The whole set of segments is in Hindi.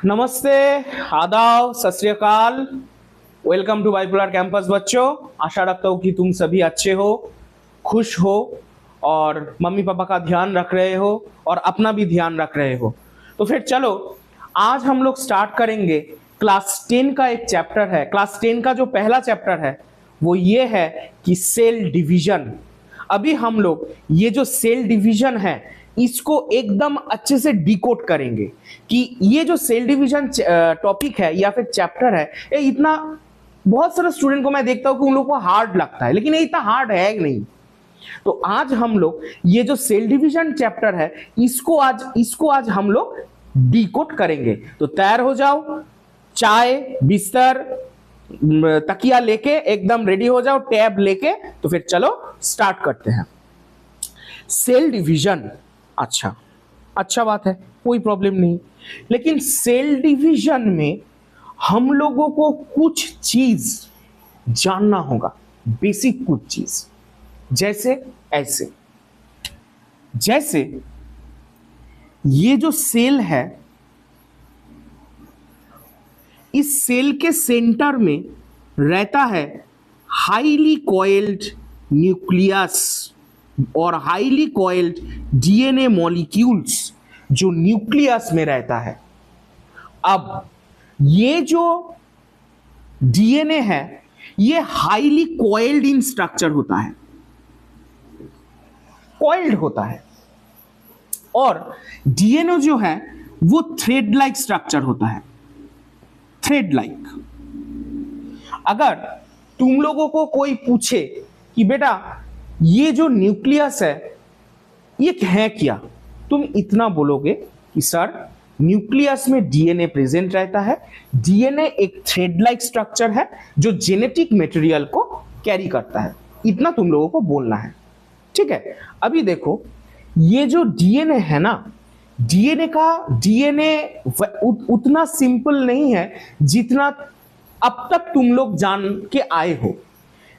नमस्ते, आदाब, सत श्री अकाल। वेलकम टू बाइपोलर कैंपस बच्चों। आशा रखता हूँ कि तुम सभी अच्छे हो, खुश हो और मम्मी पापा का ध्यान रख रहे हो और अपना भी ध्यान रख रहे हो। तो फिर चलो आज हम लोग स्टार्ट करेंगे। क्लास 10 का एक चैप्टर है। क्लास 10 का जो पहला चैप्टर है वो ये है कि सेल डिवीजन। अभी हम लोग ये जो सेल डिवीजन है इसको एकदम अच्छे से डिकोड करेंगे कि ये जो सेल डिवीजन टॉपिक है या फिर चैप्टर है ये इतना, बहुत सारे स्टूडेंट को मैं देखता हूं कि उन लोगों को हार्ड लगता है, लेकिन ये इतना हार्ड है नहीं। तो आज हम लोग ये जो सेल डिवीजन चैप्टर है इसको आज हम लोग डिकोड करेंगे। तो तैयार हो जाओ, चाय बिस्तर तकिया लेके एकदम रेडी हो जाओ, टैब लेके। तो फिर चलो स्टार्ट करते हैं। सेल डिवीजन, अच्छा बात है, कोई प्रॉब्लम नहीं। लेकिन सेल डिवीजन में हम लोगों को कुछ चीज जानना होगा, बेसिक कुछ चीज। जैसे ये जो सेल है, इस सेल के सेंटर में रहता है हाईली कॉइल्ड न्यूक्लियस और हाईली कॉइल्ड डीएनए मॉलिक्यूल्स जो न्यूक्लियस में रहता है। अब ये जो डीएनए है ये हाईली कॉइल्ड इन स्ट्रक्चर होता है, कॉइल्ड होता है। और डीएनए जो है वो थ्रेड लाइक स्ट्रक्चर होता है, थ्रेड लाइक। अगर तुम लोगों को कोई पूछे कि बेटा ये जो न्यूक्लियस है ये है क्या, तुम इतना बोलोगे कि सर न्यूक्लियस में डीएनए प्रेजेंट रहता है। डीएनए एक थ्रेड लाइक स्ट्रक्चर है जो जेनेटिक मटेरियल को कैरी करता है। इतना तुम लोगों को बोलना है, ठीक है। अभी देखो ये जो डीएनए है ना, डीएनए उतना सिंपल नहीं है जितना अब तक तुम लोग जान के आए हो।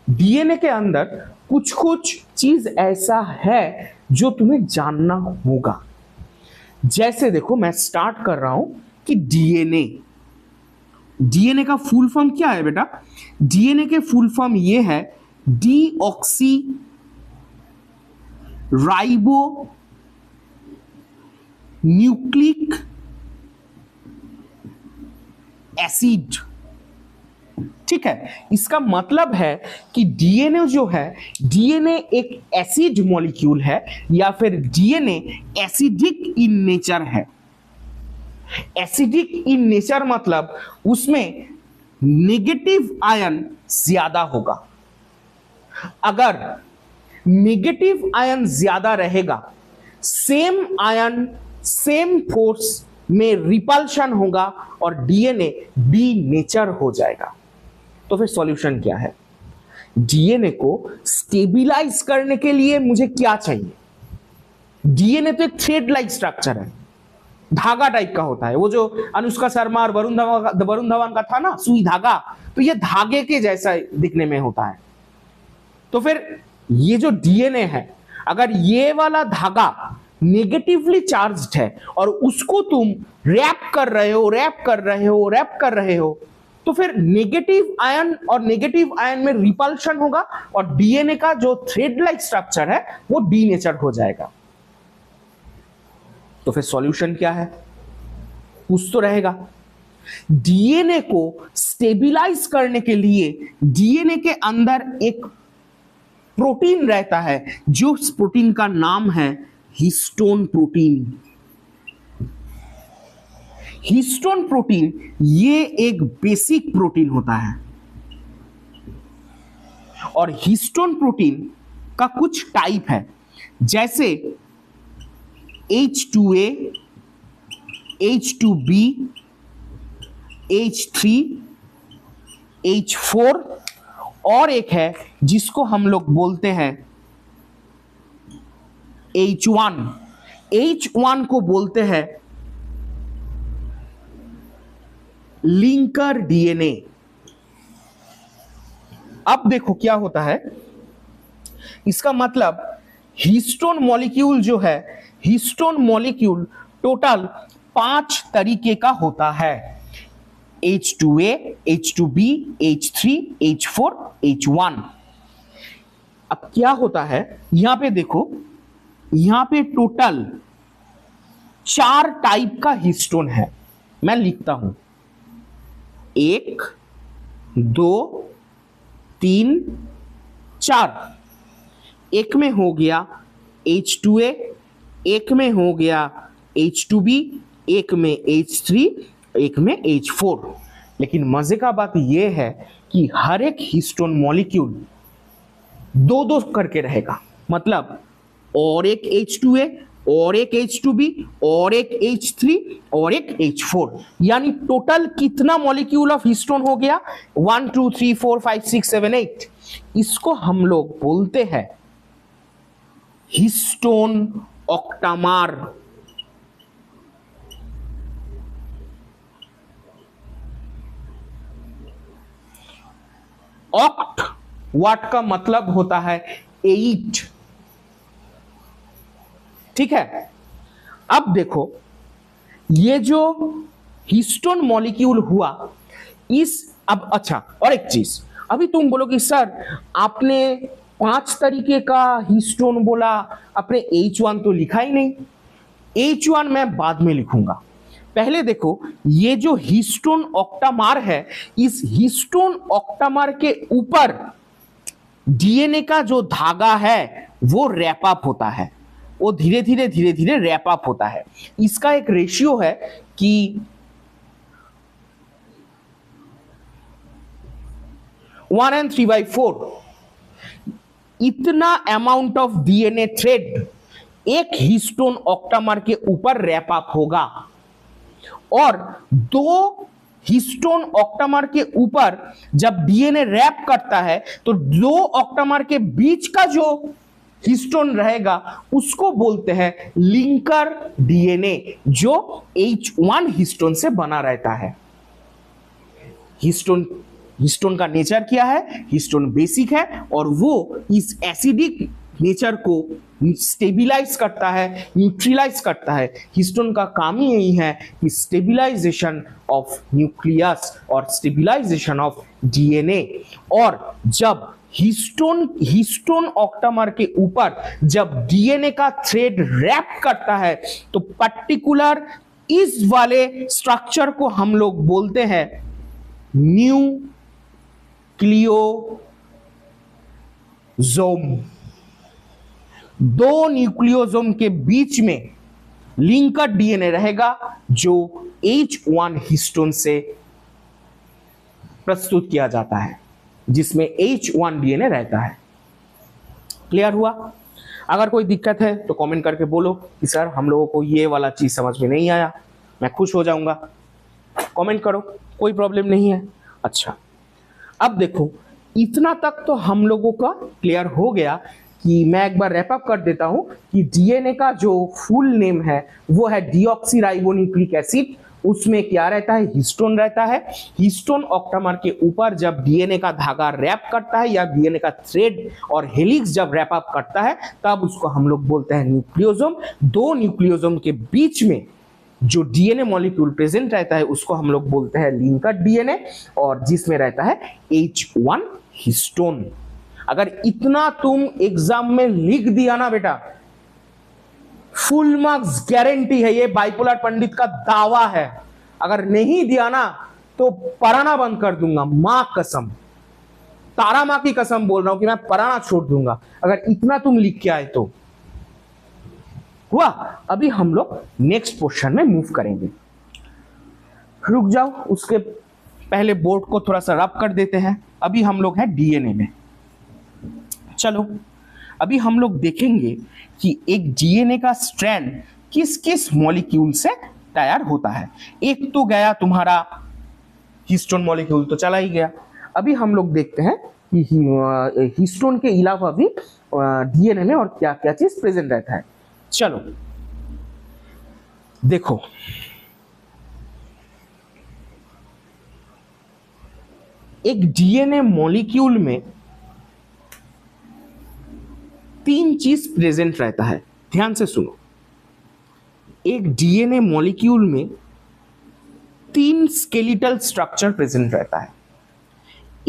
डीएनए के अंदर कुछ चीज ऐसा है जो तुम्हें जानना होगा। जैसे देखो मैं स्टार्ट कर रहा हूं कि डीएनए का फुल फॉर्म क्या है बेटा? डीएनए के फुल फॉर्म ये है डीऑक्सी राइबो न्यूक्लिक एसिड, ठीक है। इसका मतलब है कि डीएनए जो है, डीएनए एक एसिड मॉलिक्यूल है या फिर डीएनए एसिडिक इन नेचर है। एसिडिक इन नेचर मतलब उसमें नेगेटिव आयन ज्यादा होगा। अगर नेगेटिव आयन ज्यादा रहेगा, सेम आयन सेम फोर्स में रिपल्शन होगा और डीएनए डी नेचर हो जाएगा। तो फिर सॉल्यूशन क्या है? डीएनए को स्टेबिलाइज करने के लिए मुझे क्या चाहिए? डीएनए तो एक थ्रेड लाइक स्ट्रक्चर है, धागा टाइप का होता है। वो जो अनुष्का शर्मा और वरुण धवन का था ना, सुई धागा, तो ये धागे के जैसा दिखने में होता है। तो फिर ये जो डीएनए है, अगर ये वाला धागा नेगेटिवली चार्ज्ड है और उसको तुम रैप कर रहे हो, तो फिर नेगेटिव आयन और नेगेटिव आयन में रिपल्शन होगा और डीएनए का जो थ्रेड लाइक स्ट्रक्चर है वो डीनेचर हो जाएगा। तो फिर सॉल्यूशन क्या है? कुछ तो रहेगा। डीएनए को स्टेबिलाइज करने के लिए डीएनए के अंदर एक प्रोटीन रहता है, जो उस प्रोटीन का नाम है हिस्टोन प्रोटीन। हिस्टोन प्रोटीन ये एक बेसिक प्रोटीन होता है और हिस्टोन प्रोटीन का कुछ टाइप है, जैसे H2A, H2B, H3, H4 और एक है जिसको हम लोग बोलते हैं H1। H1 को बोलते हैं लिंकर डीएनए। अब देखो क्या होता है, इसका मतलब हिस्टोन मॉलिक्यूल जो है, हिस्टोन मॉलिक्यूल टोटल 5 तरीके का होता है, H2A, H2B, H3, H4, H1। अब क्या होता है, यहां पे देखो, यहां पे टोटल 4 टाइप का हिस्टोन है। मैं लिखता हूं 1 2 3 4। एक में हो गया H2A, एक में हो गया H2B, एक में H3, एक में H4। लेकिन मजे का बात यह है कि हर एक हिस्टोन मॉलिक्यूल 2-2 करके रहेगा, मतलब और एक H2A और एक H2B और एक H3 और एक H4। यानी टोटल कितना मॉलिक्यूल ऑफ हिस्टोन हो गया, 1 2 3 4 5 6 7 8। इसको हम लोग बोलते हैं हिस्टोन ऑक्टामार। ऑक्ट वर्ड का मतलब होता है 8, ठीक है। अब देखो, ये जो हिस्टोन मॉलिक्यूल हुआ इस, अब अच्छा और एक चीज, अभी तुम बोलोगे सर आपने 5 तरीके का हिस्टोन बोला, आपने H1 तो लिखा ही नहीं। H1 मैं बाद में लिखूंगा, पहले देखो ये जो हिस्टोन ऑक्टामार है, इस हिस्टोन ऑक्टामार के ऊपर डीएनए का जो धागा है वो रैप अप होता है, वो धीरे धीरे रैप अप होता है। इसका एक रेशियो है कि 1/3/4 इतना अमाउंट ऑफ डीएनए थ्रेड एक हिस्टोन ऑक्टामर के ऊपर रैप अप होगा, और 2 हिस्टोन ऑक्टामर के ऊपर जब डीएनए रैप करता है तो 2 ऑक्टामर के बीच का जो हिस्टोन रहेगा उसको बोलते हैं लिंकर डीएनए, जो H1 हिस्टोन से बना रहता है। हिस्टोन का नेचर क्या है, हिस्टोन बेसिक है और वो इस एसिडिक नेचर को स्टेबिलाइज करता है, न्यूट्रलाइज करता है। हिस्टोन का काम ही यही है कि स्टेबिलाइजेशन ऑफ न्यूक्लियस और स्टेबिलाइजेशन ऑफ डीएनए। और जब हिस्टोन ऑक्टामर के ऊपर जब डीएनए का थ्रेड रैप करता है तो पर्टिकुलर इस वाले स्ट्रक्चर को हम लोग बोलते हैं न्यूक्लियोसोम। 2 न्यूक्लियोसोम के बीच में लिंकर डीएनए रहेगा जो H1 हिस्टोन से प्रस्तुत किया जाता है, जिसमें H1 डीएनए रहता है। क्लियर हुआ? अगर कोई दिक्कत है तो कमेंट करके बोलो कि सर हम लोगों को ये वाला चीज समझ में नहीं आया, मैं खुश हो जाऊंगा। कमेंट करो, कोई प्रॉब्लम नहीं है। अच्छा, अब देखो इतना तक तो हम लोगों का क्लियर हो गया कि मैं एक बार रैप अप कर देता हूं कि डीएनए का जो फुल नेम है वो है डीऑक्सीराइबोन्यूक्लिक एसिड। उसमें क्या रहता है, हिस्टोन रहता है। हिस्टोन ऑक्टामर के ऊपर जब डीएनए का धागा रैप करता है या डीएनए का थ्रेड और हेलिक्स जब रैप अप करता है तब उसको हम लोग बोलते हैं न्यूक्लियोसोम। 2 न्यूक्लियोसोम के बीच में जो डीएनए मॉलिक्यूल प्रेजेंट रहता है उसको हम लोग बोलते हैं लिंकर डीएनए, और जिसमें रहता है H1 हिस्टोन। अगर इतना तुम एग्जाम में लिख दिया ना बेटा, फुल मार्क्स गारंटी है, ये बाइपोलर पंडित का दावा है। अगर नहीं दिया ना तो पढ़ाना बंद कर दूंगा, मां कसम, तारा मां की कसम बोल रहा हूं कि मैं पढ़ाना छोड़ दूंगा अगर इतना तुम लिख के आए तो। हुआ? अभी हम लोग नेक्स्ट पोर्शन में मूव करेंगे। रुक जाओ, उसके पहले बोर्ड को थोड़ा सा रब कर देते हैं। अभी हम लोग हैं डीएनए में। चलो अभी हम लोग देखेंगे कि एक डीएनए का स्ट्रैंड किस किस मॉलिक्यूल से तैयार होता है। एक तो गया तुम्हारा हिस्टोन मॉलिक्यूल, तो चला ही गया। अभी हम लोग देखते हैं कि हिस्टोन के अलावा भी डीएनए में और क्या क्या चीज प्रेजेंट रहता है। चलो देखो, एक डीएनए मॉलिक्यूल में 3 चीज प्रेजेंट रहता है। ध्यान से सुनो, एक डीएनए मॉलिक्यूल में 3 स्केलेटल स्ट्रक्चर प्रेजेंट रहता है।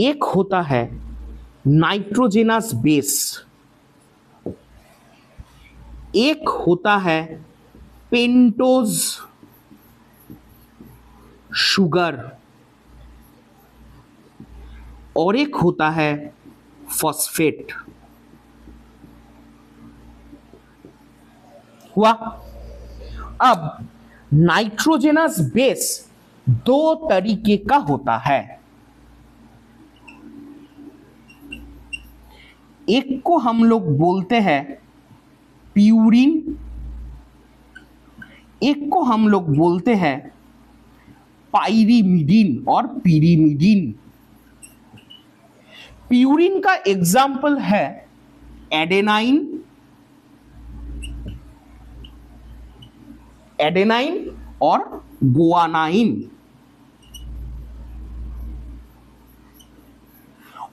एक होता है नाइट्रोजेनस बेस, एक होता है पेंटोज शुगर, और एक होता है फॉस्फेट। हुआ। अब नाइट्रोजेनस बेस 2 तरीके का होता है। एक को हम लोग बोलते हैं प्यूरिन, एक को हम लोग बोलते हैं पाइरीमिडीन और पिरीमिडीन। प्यूरिन का एग्जाम्पल है एडेनाइन और गुआनाइन,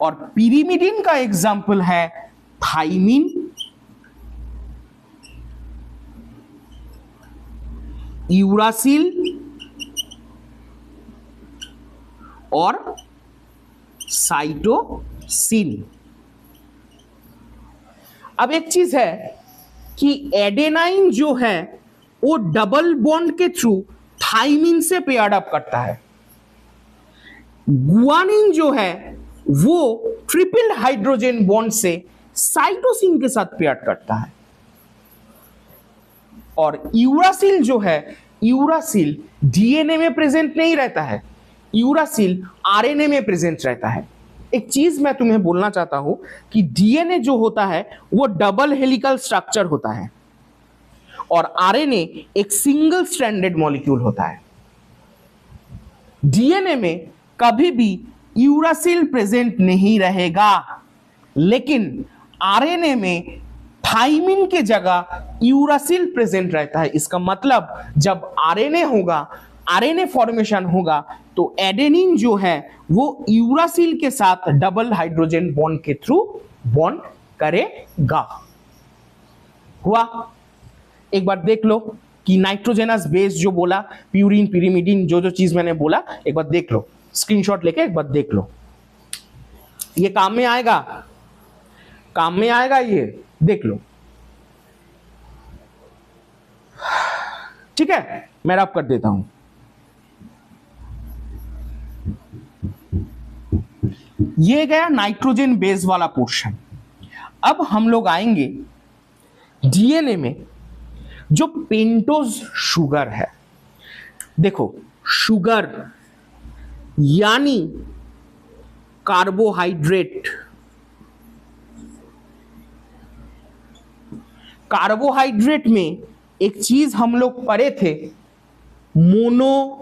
और पिरीमिडीन का एग्जाम्पल है थाइमिन, यूरासिल और साइटोसिन। अब एक चीज है कि एडेनाइन जो है वो डबल बॉन्ड के थ्रू थाइमिन से पेयर्ड अप करता है। गुआनिन जो है वो ट्रिपल हाइड्रोजन बॉन्ड से साइटोसिन के साथ पेयर्ड करता है। और यूरासिल जो है, यूरासिल डीएनए में प्रेजेंट नहीं रहता है, यूरासिल आरएनए में प्रेजेंट रहता है। एक चीज मैं तुम्हें बोलना चाहता हूं कि डीएनए जो होता है वो डबल हेलिकल स्ट्रक्चर होता है और आरएनए एक सिंगल स्ट्रैंडेड मॉलिक्यूल होता है। डीएनए में कभी भी यूरासिल प्रेजेंट नहीं रहेगा, लेकिन आरएनए में थाइमिन के जगह यूरासिल प्रेजेंट रहता है। इसका मतलब जब आरएनए होगा, आरएनए फॉर्मेशन होगा, तो एडेनिन जो है वो यूरासिल के साथ डबल हाइड्रोजन बॉन्ड के थ्रू बॉन्ड करेगा। हुआ। एक बार देख लो कि नाइट्रोजेनस बेस जो बोला, प्यूरिन, पिरीमिडीन, जो जो चीज मैंने बोला, एक बार देख लो, स्क्रीनशॉट लेके एक बार देख लो। ये काम में आएगा, काम में आएगा, ये देख लो। ठीक है, मैं रब कर देता हूं। ये गया नाइट्रोजन बेस वाला पोर्शन। अब हम लोग आएंगे डीएनए में जो पेंटोज शुगर है। देखो, शुगर यानी कार्बोहाइड्रेट। कार्बोहाइड्रेट में एक चीज हम लोग पढ़े थे, मोनो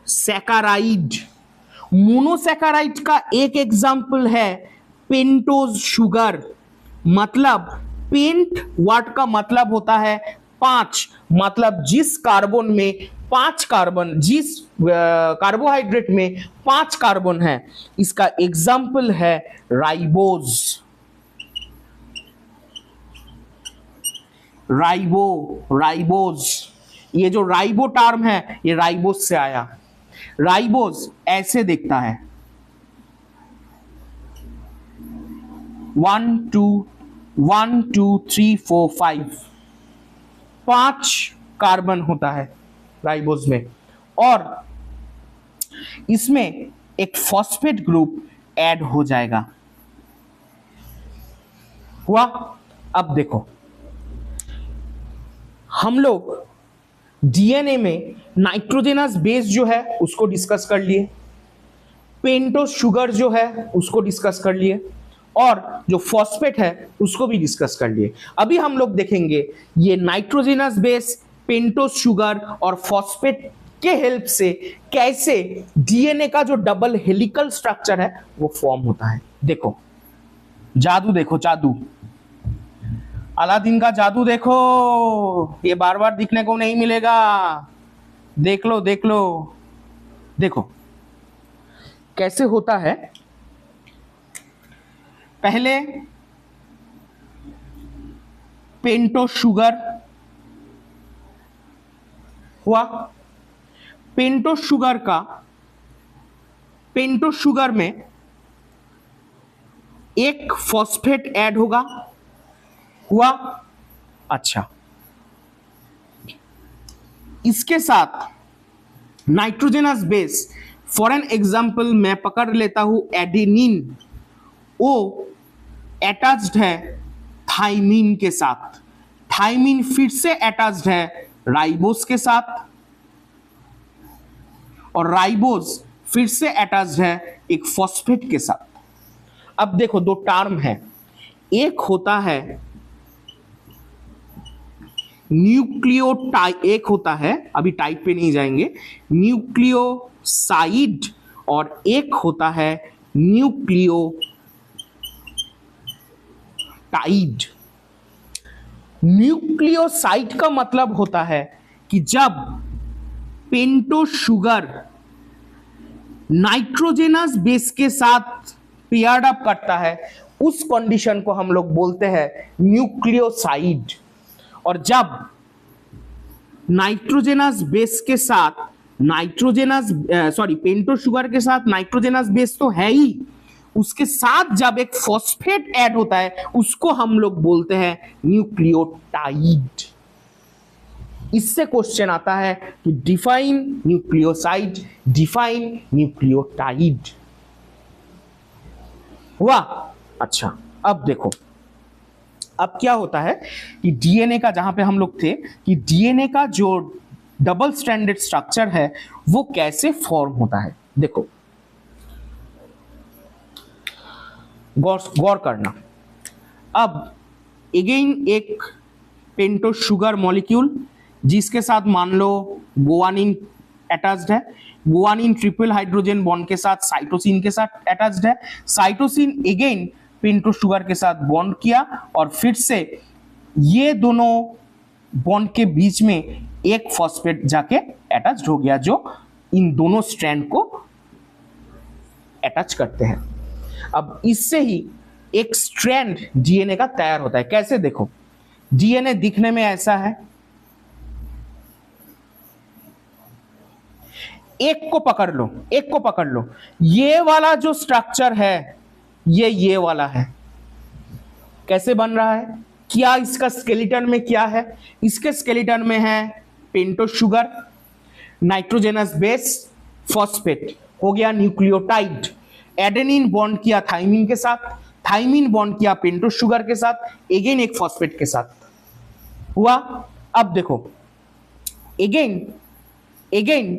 सैकाराइड। मोनोसैकाराइड का एक एग्जाम्पल है पेंटोज शुगर। मतलब पेंट वर्ड का मतलब होता है 5, मतलब जिस कार्बन में 5 कार्बन, जिस कार्बोहाइड्रेट में 5 कार्बन है, इसका एग्जाम्पल है राइबोज। राइबोज, ये जो राइबो टर्म है ये राइबोज से आया। राइबोज ऐसे दिखता है, 1 2 3 4 5 कार्बन होता है राइबोज में, और इसमें एक फॉस्फेट ग्रुप ऐड हो जाएगा। हुआ। अब देखो, हम लोग डीएनए में नाइट्रोजेनस बेस जो है उसको डिस्कस कर लिए, पेंटोज शुगर जो है उसको डिस्कस कर लिए, और जो फॉस्फेट है उसको भी डिस्कस कर लिए। अभी हम लोग देखेंगे ये नाइट्रोजेनस बेस, पेंटोज शुगर और फॉस्फेट के हेल्प से कैसे डीएनए का जो डबल हेलिकल स्ट्रक्चर है वो फॉर्म होता है। देखो, जादू देखो, जादू, अलादीन का जादू देखो, ये बार बार दिखने को नहीं मिलेगा। देख लो, देख लो, देखो कैसे होता है। पहले पेंटोस शुगर हुआ। पेंटोस शुगर में एक फॉस्फेट ऐड होगा, हुआ। अच्छा, इसके साथ nitrogenous base, for an example मैं पकड़ लेता हूं एडेनिन, वो अटैच्ड है थाइमीन के साथ। थाइमीन फिर से अटैच्ड है राइबोस के साथ, और राइबोस फिर से अटैच्ड है एक फॉस्फेट के साथ। अब देखो दो टर्म है, एक होता है न्यूक्लियोटाइड, एक होता है, अभी टाइप पे नहीं जाएंगे, न्यूक्लियोसाइड, और एक होता है न्यूक्लियोटाइड। न्यूक्लियोसाइड का मतलब होता है कि जब पेंटोस शुगर नाइट्रोजनस बेस के साथ पेयर्ड अप करता है, उस कंडीशन को हम लोग बोलते हैं न्यूक्लियोसाइड। और जब नाइट्रोजनस बेस के साथ पेंटोस शुगर के साथ नाइट्रोजनस बेस तो है ही, उसके साथ जब एक फॉस्फेट ऐड होता है, उसको हम लोग बोलते हैं न्यूक्लियोटाइड। इससे क्वेश्चन आता है कि डिफाइन न्यूक्लियोसाइड, डिफाइन न्यूक्लियोटाइड, हुआ। अच्छा, अब देखो, अब क्या होता है कि डीएनए का, जहां पे हम लोग थे कि डीएनए का जो डबल स्ट्रैंडेड स्ट्रक्चर है वो कैसे फॉर्म होता है। देखो, गौर करना। अब अगेन एक पेंटोस शुगर मॉलिक्यूल जिसके साथ मान लो गुआनिन अटैच्ड है, गुआनिन ट्रिपल हाइड्रोजन बॉन्ड के साथ साइटोसिन के साथ अटैच्ड है। साइटोसिन अगेन पेंटोस शुगर के साथ बॉन्ड किया, और फिर से ये दोनों बॉन्ड के बीच में एक फॉस्फेट जाके अटैच्ड हो गया, जो इन दोनों स्ट्रैंड को अटैच करते हैं। अब इससे ही एक स्ट्रैंड डीएनए का तैयार होता है। कैसे? देखो, डीएनए दिखने में ऐसा है, एक को पकड़ लो, ये वाला जो स्ट्रक्चर है ये वाला है। कैसे बन रहा है? क्या इसका स्केलेटन में क्या है? इसके स्केलेटन में है pentose sugar, nitrogenous base, phosphate, हो गया न्यूक्लियोटाइड। एडेनिन बॉन्ड किया थाइमीन के साथ, थाइमीन बॉन्ड किया पेंटोस शुगर के साथ, अगेन एक फॉस्फेट के साथ, हुआ। अब देखो, अगेन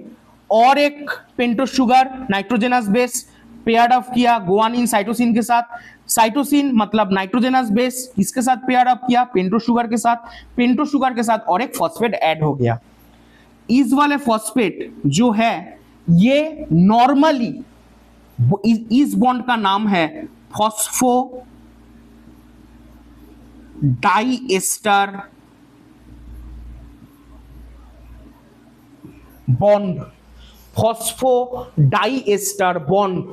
और एक pentose sugar nitrogenous base paired up किया गुआनिन साइटोसिन के साथ। साइटोसिन मतलब नाइट्रोजनस बेस, किसके साथ पेयर्ड अप किया? पेंटोस शुगर के साथ। पेंटोस शुगर के साथ और एक फॉस्फेट ऐड हो गया। इस वाले फॉस्फेट जो है ये नॉर्मली, इस बॉन्ड का नाम है phospho diester bond. Phospho diester bond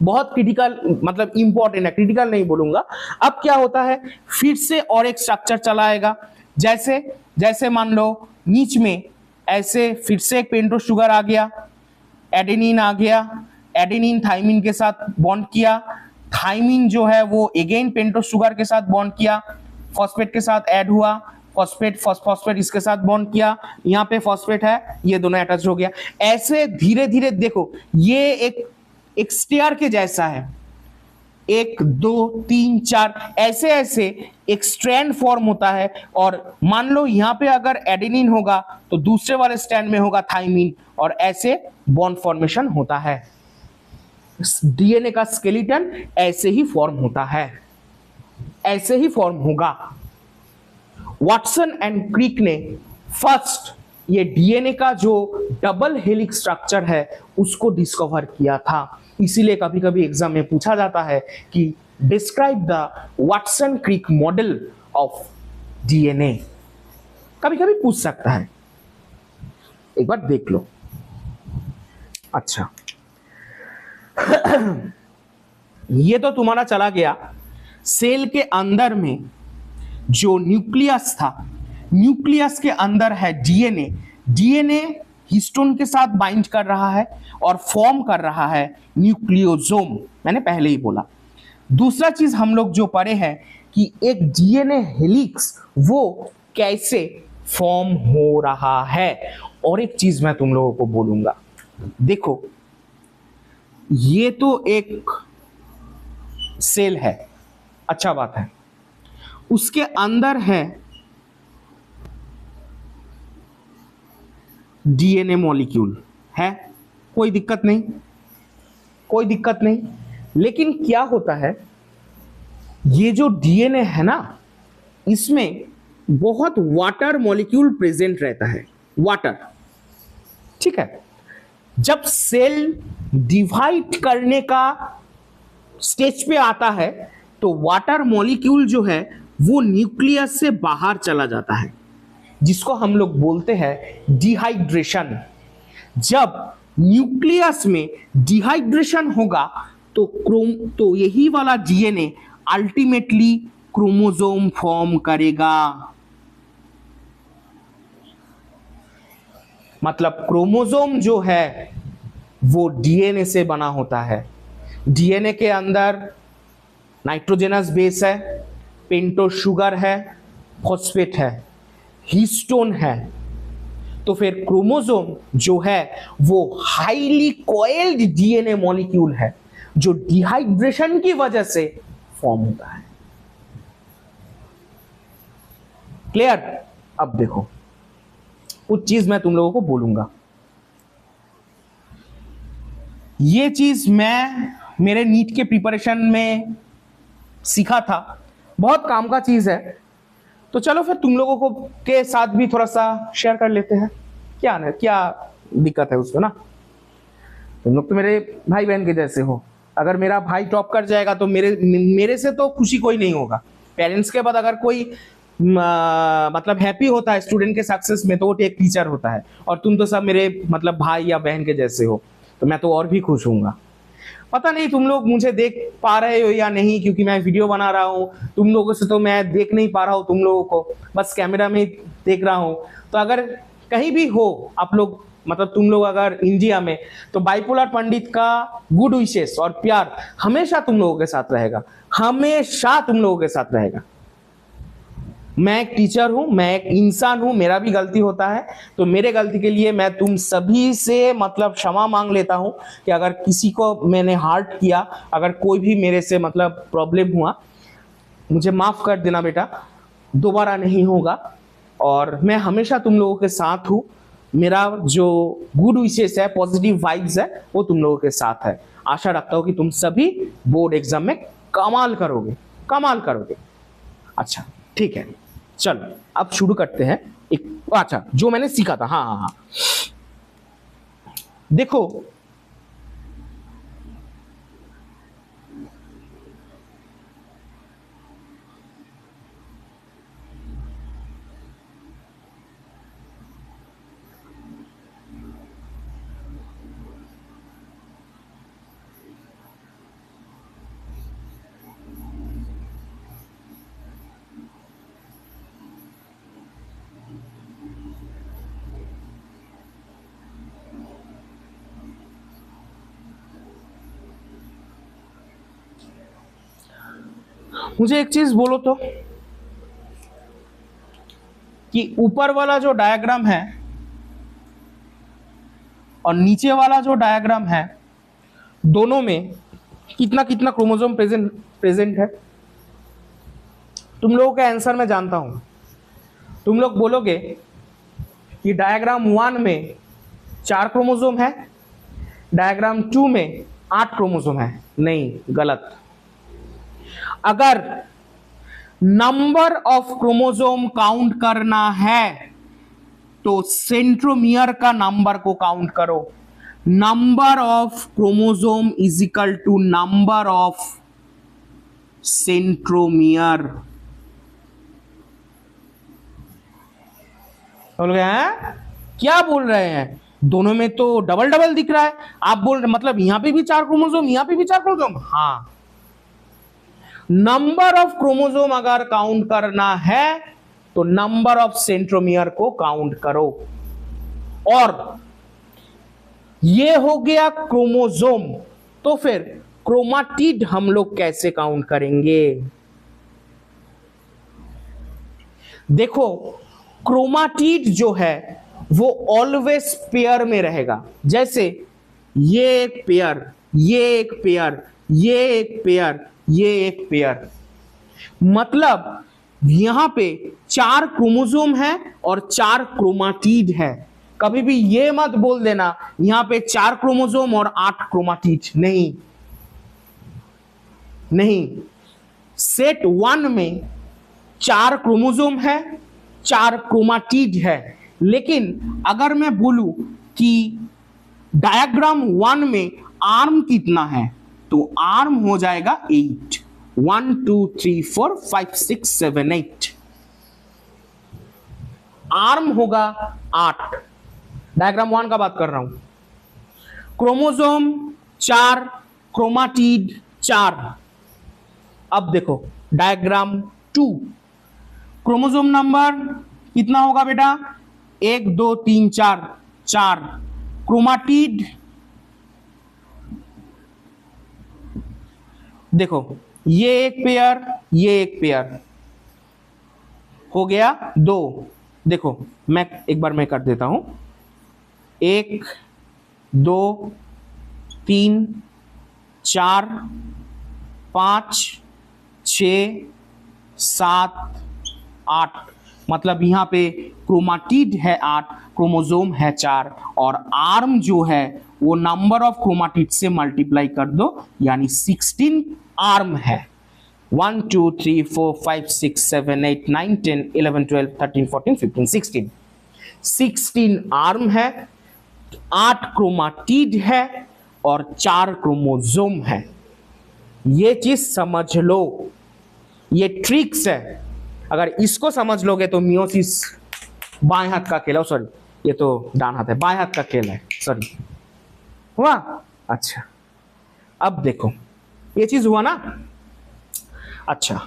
बहुत क्रिटिकल, मतलब इंपॉर्टेंट है, क्रिटिकल नहीं बोलूंगा। अब क्या होता है, फिर से और एक स्ट्रक्चर चला आएगा। जैसे मान लो नीच में ऐसे फिर से एक पेंटोस शुगर आ गया, एडेनिन आ गया, एडेनिन थाइमीन के साथ बॉन्ड किया, थाइमीन जो है वो अगेन पेंटोस शुगर के साथ बॉन्ड किया, फॉस्फेट के साथ ऐड हुआ, फॉस्फेट इसके साथ बॉन्ड किया, यहाँ पे फॉस्फेट है, ये दोनों अटैच हो गया। ऐसे धीरे धीरे देखो, ये एक स्टेयर के जैसा है, 1 2 3 4 ऐसे ऐसे एक स्ट्रैंड फॉर्म होता है। और मान लो यहाँ पे अगर एडेनिन होगा तो दूसरे वाले स्ट्रैंड में होगा थाइमीन, और ऐसे बॉन्ड फॉर्मेशन होता है। डीएनए का स्केलेटन ऐसे ही फॉर्म होता है, ऐसे ही फॉर्म होगा। वाटसन एंड क्रिक ने फर्स्ट ये डीएनए का जो डबल हेलिक्स स्ट्रक्चर है उसको डिस्कवर किया था। इसीलिए कभी कभी एग्जाम में पूछा जाता है कि describe the Watson Crick model of DNA, कभी कभी पूछ सकता है, एक बार देख लो। अच्छा ये तो तुम्हारा चला गया सेल के अंदर में जो न्यूक्लियस था, न्यूक्लियस के अंदर है डीएनए, डीएनए हिस्टोन के साथ बाइंड कर रहा है और फॉर्म कर रहा है न्यूक्लियोसोम, मैंने पहले ही बोला। दूसरा चीज हम लोग जो पढ़े हैं कि एक डीएनए हेलिक्स वो कैसे फॉर्म हो रहा है। और एक चीज मैं तुम लोगों को बोलूंगा, देखो ये तो एक सेल है, अच्छा बात है, उसके अंदर है डीएनए मॉलिक्यूल है, कोई दिक्कत नहीं, कोई दिक्कत नहीं। लेकिन क्या होता है, ये जो डीएनए है ना, इसमें बहुत वाटर मॉलिक्यूल प्रेजेंट रहता है, वाटर, ठीक है। जब सेल डिवाइड करने का स्टेज पे आता है तो वाटर मॉलिक्यूल जो है वो न्यूक्लियस से बाहर चला जाता है, जिसको हम लोग बोलते हैं डिहाइड्रेशन। जब न्यूक्लियस में डिहाइड्रेशन होगा तो यही वाला डीएनए अल्टीमेटली क्रोमोसोम फॉर्म करेगा। मतलब क्रोमोसोम जो है वो डीएनए से बना होता है। डीएनए के अंदर नाइट्रोजनस बेस है, पेंटोस शुगर है, फॉस्फेट है, हिस्टोन है। तो फिर क्रोमोसोम जो है वो हाईली कॉइल्ड डीएनए मॉलिक्यूल है जो डिहाइड्रेशन की वजह से फॉर्म होता है। क्लियर? अब देखो कुछ चीज मैं तुम लोगों को बोलूंगा, ये चीज मैं मेरे नीट के प्रिपरेशन में सीखा था, बहुत काम का चीज है। तो चलो फिर तुम लोगों को के साथ भी थोड़ा सा शेयर कर लेते हैं, क्या दिक्कत है उसको ना। तुम लोग तो मेरे भाई बहन के जैसे हो, अगर मेरा भाई टॉप कर जाएगा तो मेरे से तो खुशी कोई नहीं होगा। पेरेंट्स के बाद अगर कोई मतलब हैप्पी होता है स्टूडेंट के सक्सेस में तो वो एक टीचर होता है, और तुम तो सब मेरे मतलब भाई या बहन के जैसे हो, तो मैं तो और भी खुश हूँगा। पता नहीं तुम लोग मुझे देख पा रहे हो या नहीं, क्योंकि मैं वीडियो बना रहा हूँ, तुम लोगों से तो मैं देख नहीं पा रहा हूँ, तुम लोगों को बस कैमरा में देख रहा हूँ। तो अगर कहीं भी हो आप लोग, मतलब तुम लोग अगर इंडिया में, तो बाइपोलर पंडित का गुड विशेस और प्यार हमेशा तुम लोगों के साथ रहेगा, हमेशा तुम लोगों के साथ रहेगा। मैं एक टीचर हूं, मैं एक इंसान हूं, मेरा भी गलती होता है, तो मेरे गलती के लिए मैं तुम सभी से मतलब क्षमा मांग लेता हूं कि अगर किसी को मैंने हर्ट किया, अगर कोई भी मेरे से मतलब प्रॉब्लम हुआ, मुझे माफ कर देना बेटा, दोबारा नहीं होगा। और मैं हमेशा तुम लोगों के साथ हूं, मेरा जो गुड विशेस है, पॉजिटिव वाइब्स है, वो तुम लोगों के साथ है। आशा रखता हूं कि तुम सभी बोर्ड एग्जाम में कमाल करोगे, कमाल करोगे। अच्छा ठीक है, चलो अब शुरू करते हैं। एक अच्छा जो मैंने सीखा था, हाँ, देखो मुझे एक चीज बोलो तो, कि ऊपर वाला जो डायग्राम है और नीचे वाला जो डायग्राम है, दोनों में कितना कितना क्रोमोसोम प्रेजेंट है? तुम लोगों का आंसर मैं जानता हूं। तुम लोग बोलोगे कि डायग्राम 1 में 4 क्रोमोसोम है, डायग्राम 2 में 8 क्रोमोसोम है। नहीं, गलत। अगर नंबर ऑफ क्रोमोसोम काउंट करना है तो सेंट्रोमियर का नंबर को काउंट करो। Number of chromosome is equal to number of centromere. बोल गए हैं? क्या बोल रहे हैं? दोनों में तो डबल डबल दिख रहा है। आप बोल रहे मतलब यहां पे भी 4 क्रोमोसोम, यहां पे भी 4 क्रोमोसोम। हाँ, नंबर ऑफ क्रोमोसोम अगर काउंट करना है तो नंबर ऑफ सेंट्रोमियर को काउंट करो। और ये हो गया क्रोमोसोम, तो फिर क्रोमाटिड हम लोग कैसे काउंट करेंगे? देखो, क्रोमाटिड जो है वो ऑलवेज पेयर में रहेगा। जैसे ये एक पेयर, ये एक पेयर, ये एक पेयर, ये एक पेयर, मतलब यहां पे 4 क्रोमोसोम है और 4 क्रोमाटिड है। कभी भी ये मत बोल देना यहां पे 4 क्रोमोसोम और 8 क्रोमाटिड, नहीं नहीं। सेट 1 में 4 क्रोमोसोम है, 4 क्रोमाटिड है। लेकिन अगर मैं बोलूं कि डायग्राम 1 में आर्म कितना है, तो आर्म हो जाएगा 8। 1 2 3 4 5 6 7 8, आर्म होगा 8। डायग्राम 1 का बात कर रहा हूं। Chromosome 4, chromatid 4। अब देखो डायग्राम 2, क्रोमोसोम नंबर कितना होगा बेटा? 1 2 3 4, 4। क्रोमाटिड देखो, ये एक पेयर, ये एक पेयर हो गया 2। देखो मैं एक बार मैं कर देता हूं, 1 2 3 4 5 6 7 8, मतलब यहां पे क्रोमाटिड है 8, क्रोमोसोम है 4, और आर्म जो है वो नंबर ऑफ क्रोमाटिड से मल्टीप्लाई कर दो, यानी 16 आर्म है। 1 2 3 4 5 6 7 8 9 10 11 12 13 14 15 16, 16 आर्म है, 8 क्रोमाटिड है और 4 क्रोमोसोम है। ये चीज समझ लो, ये ट्रिक्स है। अगर इसको समझ लोगे तो मियोसिस बाएं हाथ का खेल है, सॉरी ये तो डान हाथ है, बाएं हाथ का खेल है, सॉरी हुआ। अच्छा अब देखो ये चीज हुआ ना। अच्छा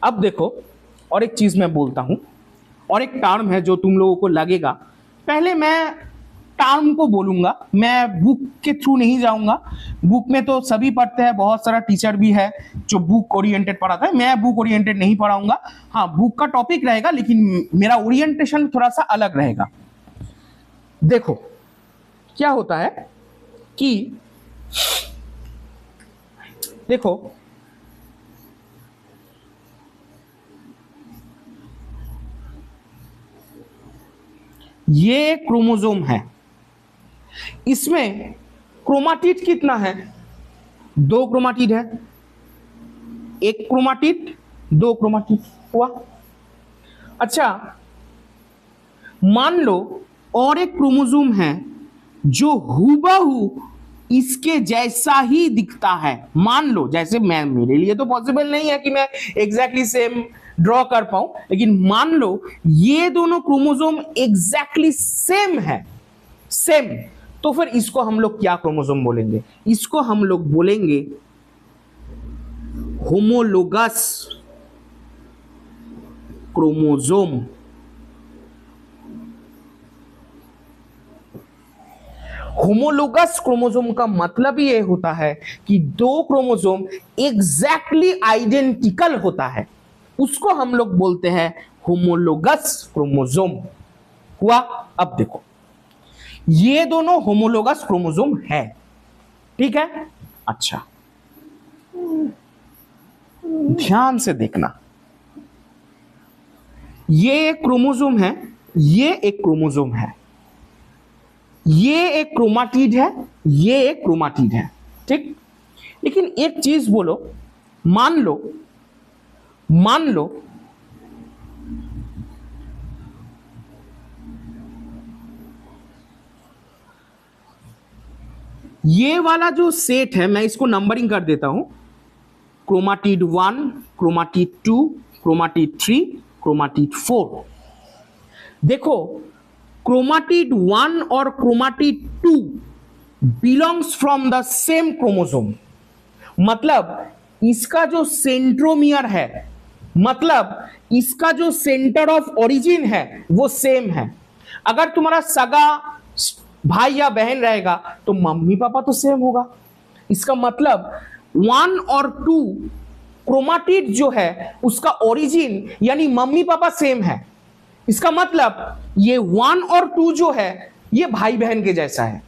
अब देखो, और एक चीज मैं बोलता हूं, और एक टर्म है जो तुम लोगों को लगेगा। पहले मैं टर्म को बोलूंगा, मैं बुक के थ्रू नहीं जाऊंगा। बुक में तो सभी पढ़ते हैं, बहुत सारा टीचर भी है जो बुक ओरिएंटेड पढ़ाता है। मैं बुक ओरिएंटेड नहीं पढ़ाऊंगा। हाँ, बुक का टॉपिक रहेगा लेकिन मेरा ओरिएंटेशन थोड़ा सा अलग रहेगा। देखो क्या होता है कि देखो ये क्रोमोसोम है, इसमें क्रोमाटिड कितना है? 2 क्रोमाटिड है, 1 क्रोमाटिड 2 क्रोमाटिड हुआ। अच्छा मान लो और एक क्रोमोसोम है जो हूबहू इसके जैसा ही दिखता है। मान लो, जैसे मैं, मेरे लिए तो पॉसिबल नहीं है कि मैं एग्जैक्टली सेम ड्रॉ कर पाऊं, लेकिन मान लो ये दोनों क्रोमोसोम एग्जैक्टली सेम है, सेम, तो फिर इसको हम लोग क्या क्रोमोसोम बोलेंगे? इसको हम लोग बोलेंगे होमोलोगस क्रोमोसोम। होमोलोगस क्रोमोसोम का मतलब ये होता है कि 2 क्रोमोसोम एग्जैक्टली आइडेंटिकल होता है, उसको हम लोग बोलते हैं होमोलोगस क्रोमोसोम हुआ। अब देखो ये दोनों होमोलोगस क्रोमोसोम है, ठीक है। अच्छा ध्यान से देखना, ये एक क्रोमोसोम है, ये एक क्रोमोसोम है, ये एक क्रोमाटिड है, ये एक क्रोमाटिड है, ठीक। लेकिन एक चीज बोलो, मान लो ये वाला जो सेट है, मैं इसको नंबरिंग कर देता हूं, क्रोमाटिड 1, क्रोमाटिड 2, क्रोमाटिड 3, क्रोमाटिड 4। देखो क्रोमाटिड 1 और chromatid 2 belongs from the same chromosome, मतलब इसका जो सेंट्रोमियर है, मतलब इसका जो सेंटर ऑफ ओरिजिन है वो सेम है। अगर तुम्हारा सगा भाई या बहन रहेगा तो मम्मी पापा तो सेम होगा। इसका मतलब 1 और 2 क्रोमाटिड जो है उसका ओरिजिन यानी मम्मी पापा सेम है। इसका मतलब ये 1 और 2 जो है ये भाई बहन के जैसा है।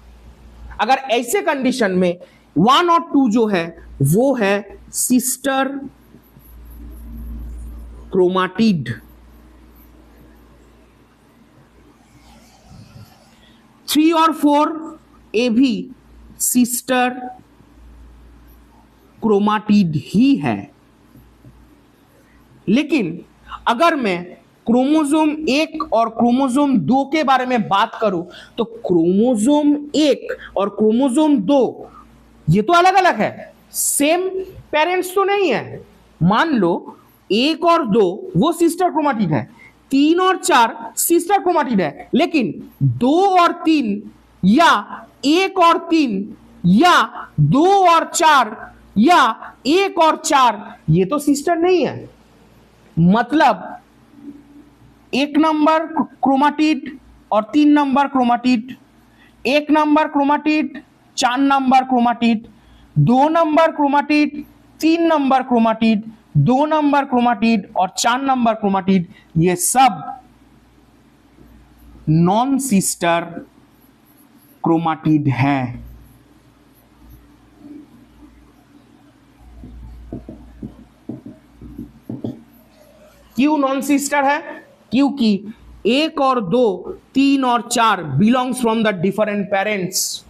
अगर ऐसे कंडीशन में 1 और 2 जो है वो है सिस्टर क्रोमाटिड। 3 और 4 ये भी सिस्टर क्रोमाटिड ही है। लेकिन अगर मैं क्रोमोसोम 1 और क्रोमोसोम 2 के बारे में बात करूं तो क्रोमोसोम 1 और क्रोमोसोम 2 ये तो अलग अलग है, सेम पेरेंट्स तो नहीं है। मान लो 1 और 2 वो सिस्टर क्रोमाटिड है, 3 और 4 सिस्टर क्रोमाटिड है, लेकिन 2 और 3 या 1 और 3 या 2 और 4 या 1 और 4 ये तो सिस्टर नहीं है। मतलब 1 नंबर क्रोमाटिड और 3 number chromatid, 1 number chromatid 4 number chromatid, 2 number chromatid 3 number chromatid, 2 number chromatid और 4 नंबर क्रोमाटिड ये सब नॉन सिस्टर क्रोमाटिड है। क्यों नॉन सिस्टर है? क्योंकि 1 और 2, 3 और 4 belongs from the different parents.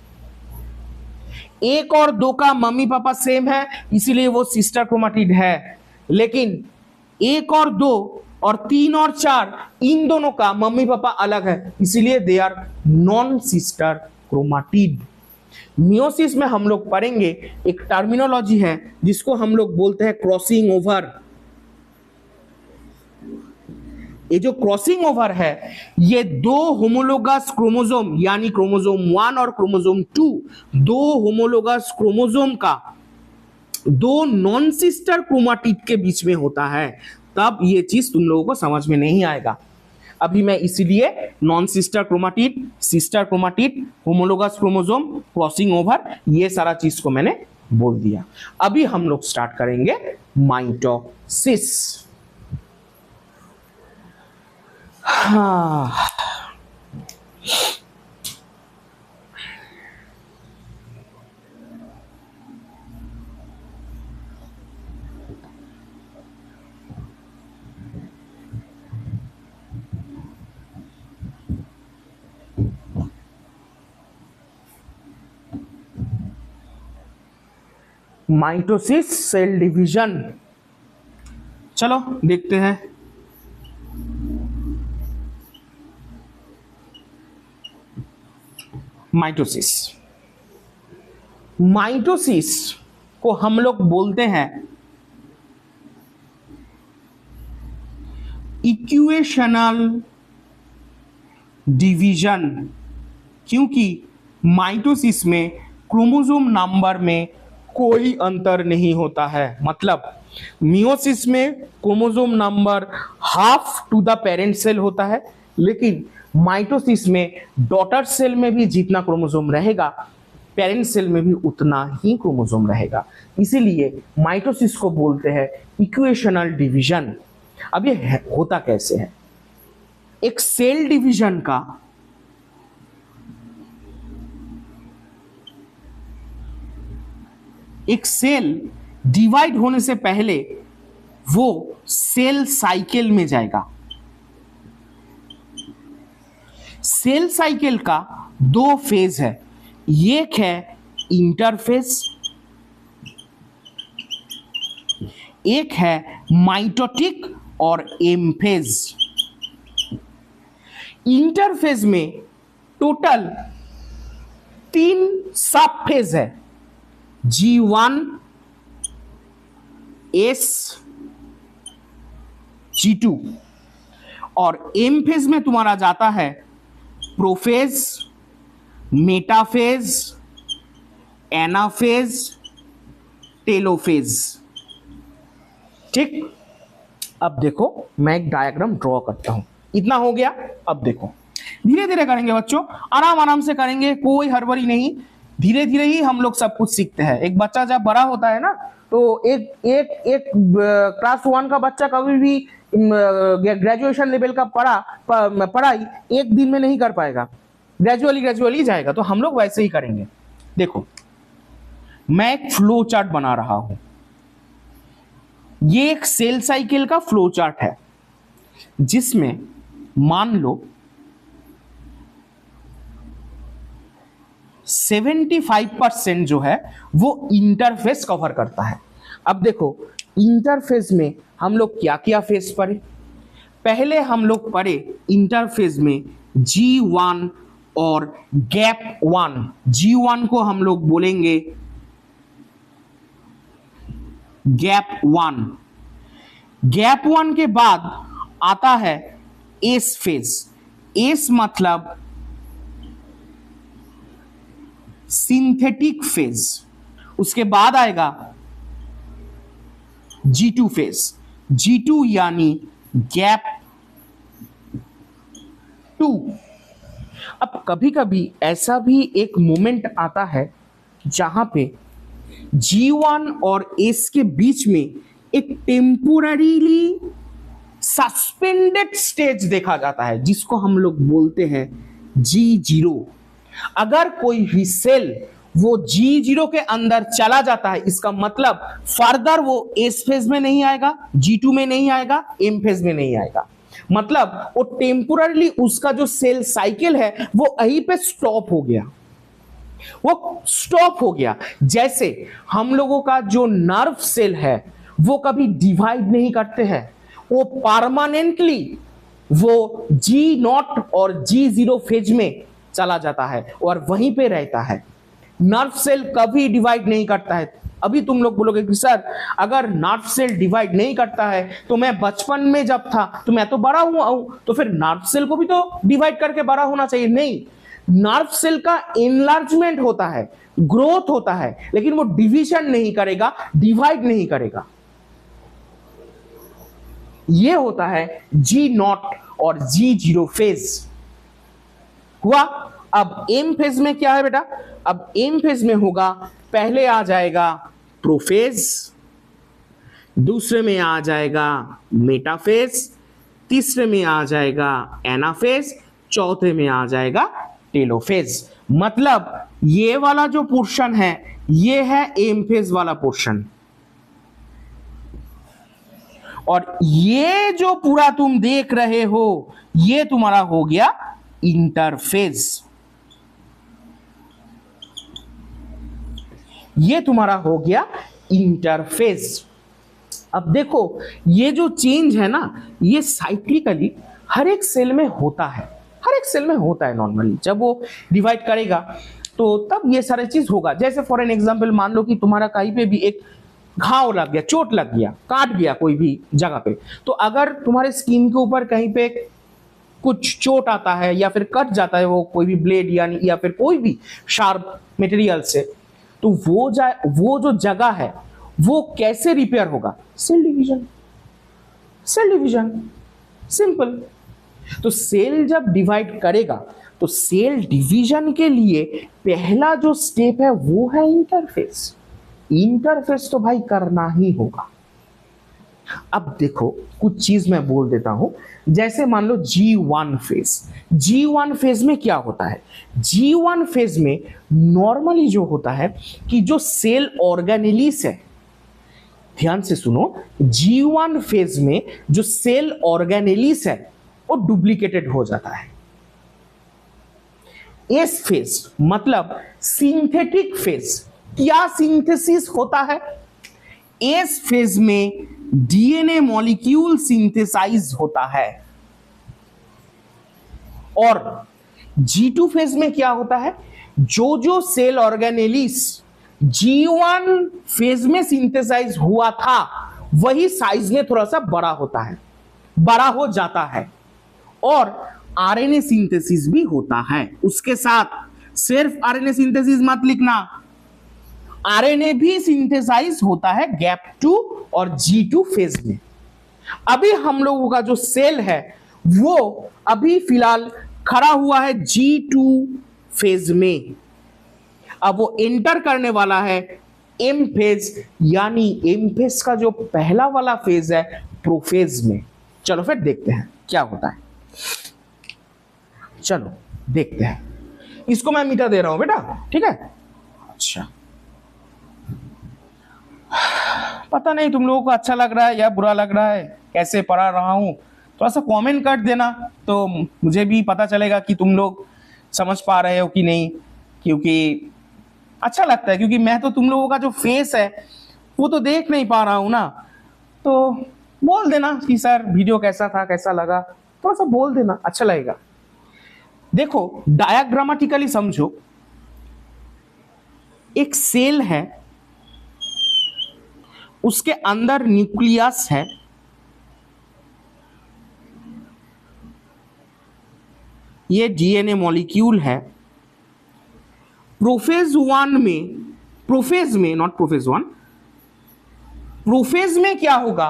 1 और 2 का मम्मी पापा सेम है इसीलिए वो सिस्टर क्रोमाटिड है, लेकिन 1 और 2 और 3 और 4 इन दोनों का मम्मी पापा अलग है इसीलिए they are non sister chromatid. Meiosis में हम लोग पढ़ेंगे एक टर्मिनोलॉजी है जिसको हम लोग बोलते हैं क्रॉसिंग ओवर। ये जो क्रॉसिंग ओवर है ये 2 होमोलोगस क्रोमोसोम यानी क्रोमोसोम 1 और क्रोमोसोम 2, 2 होमोलोगस क्रोमोसोम का 2 नॉन सिस्टर क्रोमाटिड के बीच में होता है। तब ये चीज तुम लोगों को समझ में नहीं आएगा। अभी मैं इसीलिए non sister chromatid, sister chromatid, homologous chromosome, crossing over ये सारा चीज को मैंने बोल दिया। अभी हम लोग स्टार्ट करेंगे माइटोसिस। हाँ, माइटोसिस सेल डिवीजन, चलो देखते हैं। माइटोसिस, माइटोसिस को हम लोग बोलते हैं इक्वेशनल डिवीजन, क्योंकि माइटोसिस में क्रोमोसोम नंबर में कोई अंतर नहीं होता है। मतलब मियोसिस में chromosome number half to the parent cell होता है, लेकिन माइटोसिस में डॉटर सेल में भी जितना क्रोमोसोम रहेगा पेरेंट सेल में भी उतना ही क्रोमोसोम रहेगा, इसीलिए माइटोसिस को बोलते हैं इक्वेशनल डिवीजन। अब ये होता कैसे है? एक सेल डिवीजन का एक सेल डिवाइड होने से पहले वो सेल साइकिल में जाएगा। सेल साइकिल का 2 फेज है, एक है इंटरफेज, एक है माइटोटिक और एम फेज। इंटरफेज में टोटल 3 सब फेज है, G1, S, G2, और एम फेज में तुम्हारा जाता है प्रोफेज, मेटाफेज, एनाफेज, टेलोफेज। ठीक, अब देखो मैं एक डायग्राम ड्रॉ करता हूं। इतना हो गया। अब देखो धीरे धीरे करेंगे बच्चों, आराम आराम से करेंगे, कोई हड़बड़ी नहीं। धीरे धीरे ही हम लोग सब कुछ सीखते हैं। एक बच्चा जब बड़ा होता है ना, तो एक एक एक क्लास 1 का बच्चा कभी भी ग्रेजुएशन लेवल का पढ़ाई एक दिन में नहीं कर पाएगा, ग्रेजुअली जाएगा। तो हम लोग वैसे ही करेंगे। देखो मैं एक फ्लो चार्ट बना रहा हूं। ये एक सेल साइकिल का फ्लो चार्ट है, जिसमें मान लो 75% जो है वो इंटरफेस कवर करता है। अब देखो इंटरफेस में हम लोग क्या क्या फेस पढ़े। पहले हम लोग पढ़े इंटरफेस में G1 और गैप 1। G1 को हम लोग बोलेंगे गैप 1। गैप 1 के बाद आता है एस फेज। एस मतलब सिंथेटिक फेज। उसके बाद आएगा G2 फेज। G2 यानी गैप 2। अब कभी कभी ऐसा भी एक मोमेंट आता है जहां पे G1 और S के बीच में एक टेम्पोररीली सस्पेंडेड स्टेज देखा जाता है, जिसको हम लोग बोलते हैं G0। अगर कोई भी सेल वो G0 के अंदर चला जाता है, इसका मतलब फर्दर वो S फेज में नहीं आएगा, G2 में नहीं आएगा, M फेज में नहीं आएगा। मतलब वो टेम्पोररीली उसका जो सेल साइकिल है वो यहीं पे स्टॉप हो गया, वो स्टॉप हो गया। जैसे हम लोगों का जो नर्व सेल है वो कभी डिवाइड नहीं करते हैं, वो परमानेंटली वो G0 और G0 फेज में चला जाता है और वहीं पे रहता है। नर्व सेल कभी डिवाइड नहीं करता है। अभी तुम लोग बोलोगे कि सर अगर नर्व सेल डिवाइड नहीं करता है तो मैं बचपन में जब था तो मैं तो बड़ा हुआ हूं, तो फिर नर्व सेल को भी तो डिवाइड करके बड़ा होना चाहिए। नहीं, नर्व सेल का एनलार्जमेंट होता है, ग्रोथ होता है, लेकिन वो डिवीजन नहीं करेगा, डिवाइड नहीं करेगा। ये होता है G0 और G0 फेज हुआ। अब एम फेज में क्या है बेटा? अब एम फेज में होगा, पहले आ जाएगा प्रोफेज, दूसरे में आ जाएगा मेटाफेज, तीसरे में आ जाएगा एनाफेज, चौथे में आ जाएगा टेलोफेज। मतलब ये वाला जो पोर्शन है ये है एम फेज वाला पोर्शन, और ये जो पूरा तुम देख रहे हो ये तुम्हारा हो गया इंटरफेज। ये तुम्हारा हो गया इंटरफेज। अब देखो ये जो चेंज है ना, ये साइक्लिकली हर एक सेल में होता है, हर एक सेल में होता है। नॉर्मली जब वो डिवाइड करेगा तो तब ये सारे चीज होगा। जैसे फॉर एन एग्जांपल मान लो कि तुम्हारा कहीं पे भी एक घाव लग गया, चोट लग गया, काट गया कोई भी जगह पे, तो अगर तुम्हारे स्किन के ऊपर कहीं पे कुछ चोट आता है या फिर कट जाता है वो कोई भी ब्लेड यानी या फिर कोई भी शार्प मटेरियल से, तो वो जो जगह है वो कैसे रिपेयर होगा? Cell division, cell division, simple. तो सेल जब डिवाइड करेगा तो सेल डिवीजन के लिए पहला जो स्टेप है वो है इंटरफेस। इंटरफेस तो भाई करना ही होगा। अब देखो कुछ चीज मैं बोल देता हूं, जैसे मान लो G1 फेज। G1 फेज में क्या होता है? G1 फेज में नॉर्मली जो होता है कि जो सेल ऑर्गेनेलिस है, ध्यान से सुनो, G1 फेज में जो सेल ऑर्गेनेलिस है वो डुप्लीकेटेड हो जाता है। एस फेज मतलब सिंथेटिक फेज, क्या सिंथेसिस होता है? एस फेज में डीएनए मॉलिक्यूल सिंथेसाइज होता है। और G2 फेज में क्या होता है? जो सेल ऑर्गेनेलिस G1 फेज में सिंथेसाइज हुआ था वही साइज में थोड़ा सा बड़ा होता है, बड़ा हो जाता है। और आरएनए सिंथेसिस भी होता है। उसके साथ सिर्फ आरएनए सिंथेसिस मत लिखना, आरएनए भी सिंथेसाइज होता है गैप 2 और G2 फेज में। अभी हम लोगों का जो सेल है वो अभी फिलहाल खड़ा हुआ है G2 फेज में। अब वो एंटर करने वाला है एम फेज, यानी एम फेज का जो पहला वाला फेज है प्रोफेज में। चलो फिर देखते हैं क्या होता है। चलो देखते हैं। इसको मैं मीटर दे रहा हूं बेटा, ठीक है। अच्छा, पता नहीं तुम लोगों को अच्छा लग रहा है या बुरा लग रहा है, कैसे पढ़ा रहा हूं, थोड़ा सा कमेंट कर देना तो मुझे भी पता चलेगा कि तुम लोग समझ पा रहे हो कि नहीं। क्योंकि अच्छा लगता है, क्योंकि मैं तो तुम लोगों का जो फेस है वो तो देख नहीं पा रहा हूं ना। तो बोल देना कि सर वीडियो कैसा था, कैसा लगा, थोड़ा सा बोल देना, अच्छा लगेगा। देखो डायग्रामेटिकली समझो, एक सेल है, उसके अंदर न्यूक्लियस है, ये डीएनए मॉलिक्यूल है। प्रोफेज में क्या होगा?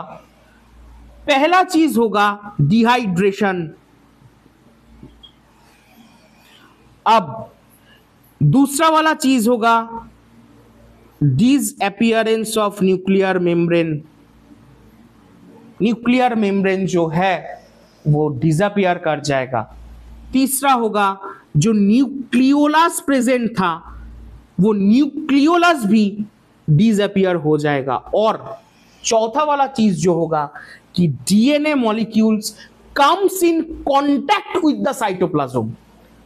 पहला चीज होगा डिहाइड्रेशन। अब दूसरा वाला चीज होगा disappearance of nuclear membrane. Nuclear membrane जो है वो डिसअपीयर कर जाएगा। तीसरा होगा जो न्यूक्लियोलस प्रेजेंट था वो न्यूक्लियोलस भी डिसअपीयर हो जाएगा। और चौथा वाला चीज जो होगा कि DNA molecules comes in contact with the cytoplasm.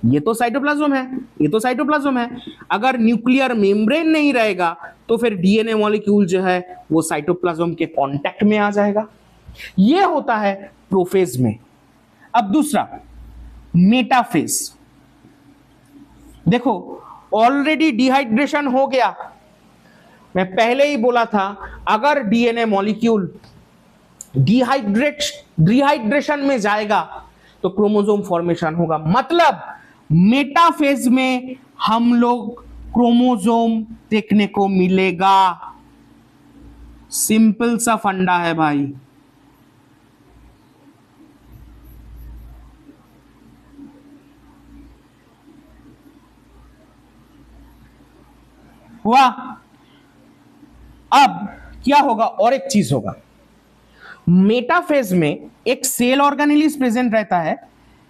ये तो साइटोप्लाज्म है, अगर न्यूक्लियर मेम्ब्रेन नहीं रहेगा तो फिर डीएनए मॉलिक्यूल जो है वो साइटोप्लाज्म के कांटेक्ट में आ जाएगा। ये होता है प्रोफेज में। अब दूसरा मेटाफेज। देखो ऑलरेडी डिहाइड्रेशन हो गया, मैं पहले ही बोला था अगर डीएनए मॉलिक्यूल डिहाइड्रेशन में जाएगा तो क्रोमोसोम फॉर्मेशन होगा। मतलब मेटाफेज में हम लोग क्रोमोसोम देखने को मिलेगा। सिंपल सा फंडा है भाई। हुआ। अब क्या होगा? और एक चीज होगा, मेटाफेज में एक सेल ऑर्गेनेलिस प्रेजेंट रहता है।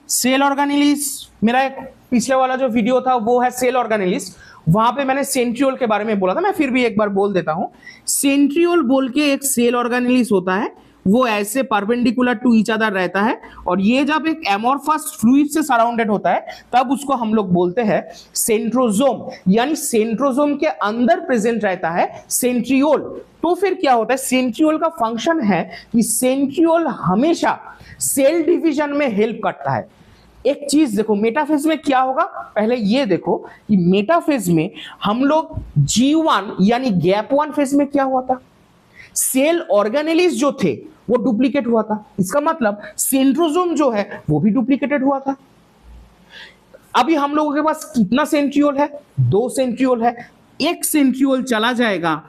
सेल ऑर्गेनेलिस, मेरा एक पिछले वाला जो वीडियो था वो है सेल ऑर्गेनेलिस, वहां पे मैंने सेंट्रियोल के बारे में बोला था, मैं फिर भी एक बार बोल देता हूं। सेंट्रियोल बोल के एक सेल ऑर्गेनेलिस होता है, वो ऐसे परपेंडिकुलर टू ईच अदर रहता है, और ये जब एक एमोर्फस फ्लूइड से सराउंडेड होता है तब उसको हम लोग बोलते हैं सेंट्रोजोम, यानी सेंट्रोजोम के अंदर प्रेजेंट रहता है सेंट्रियोल। तो फिर क्या होता है? सेंट्रियोल का फंक्शन है कि सेंट्रियोल हमेशा सेल डिवीजन में हेल्प करता है। एक चीज देखो मेटाफेज में क्या होगा, पहले ये देखो कि मेटाफेज में हम लोग G1 यानी गैप 1 फेज में क्या हुआ था? सेल ऑर्गेनेलिस जो थे वो डुप्लीकेट हुआ था। इसका मतलब सेंट्रोजोम जो है वो भी डुप्लीकेटेड हुआ था। अभी हम लोगों के पास कितना सेंट्रियोल है? 2 सेंट्रियोल है। एक सेंट्रियोल चला जाएगा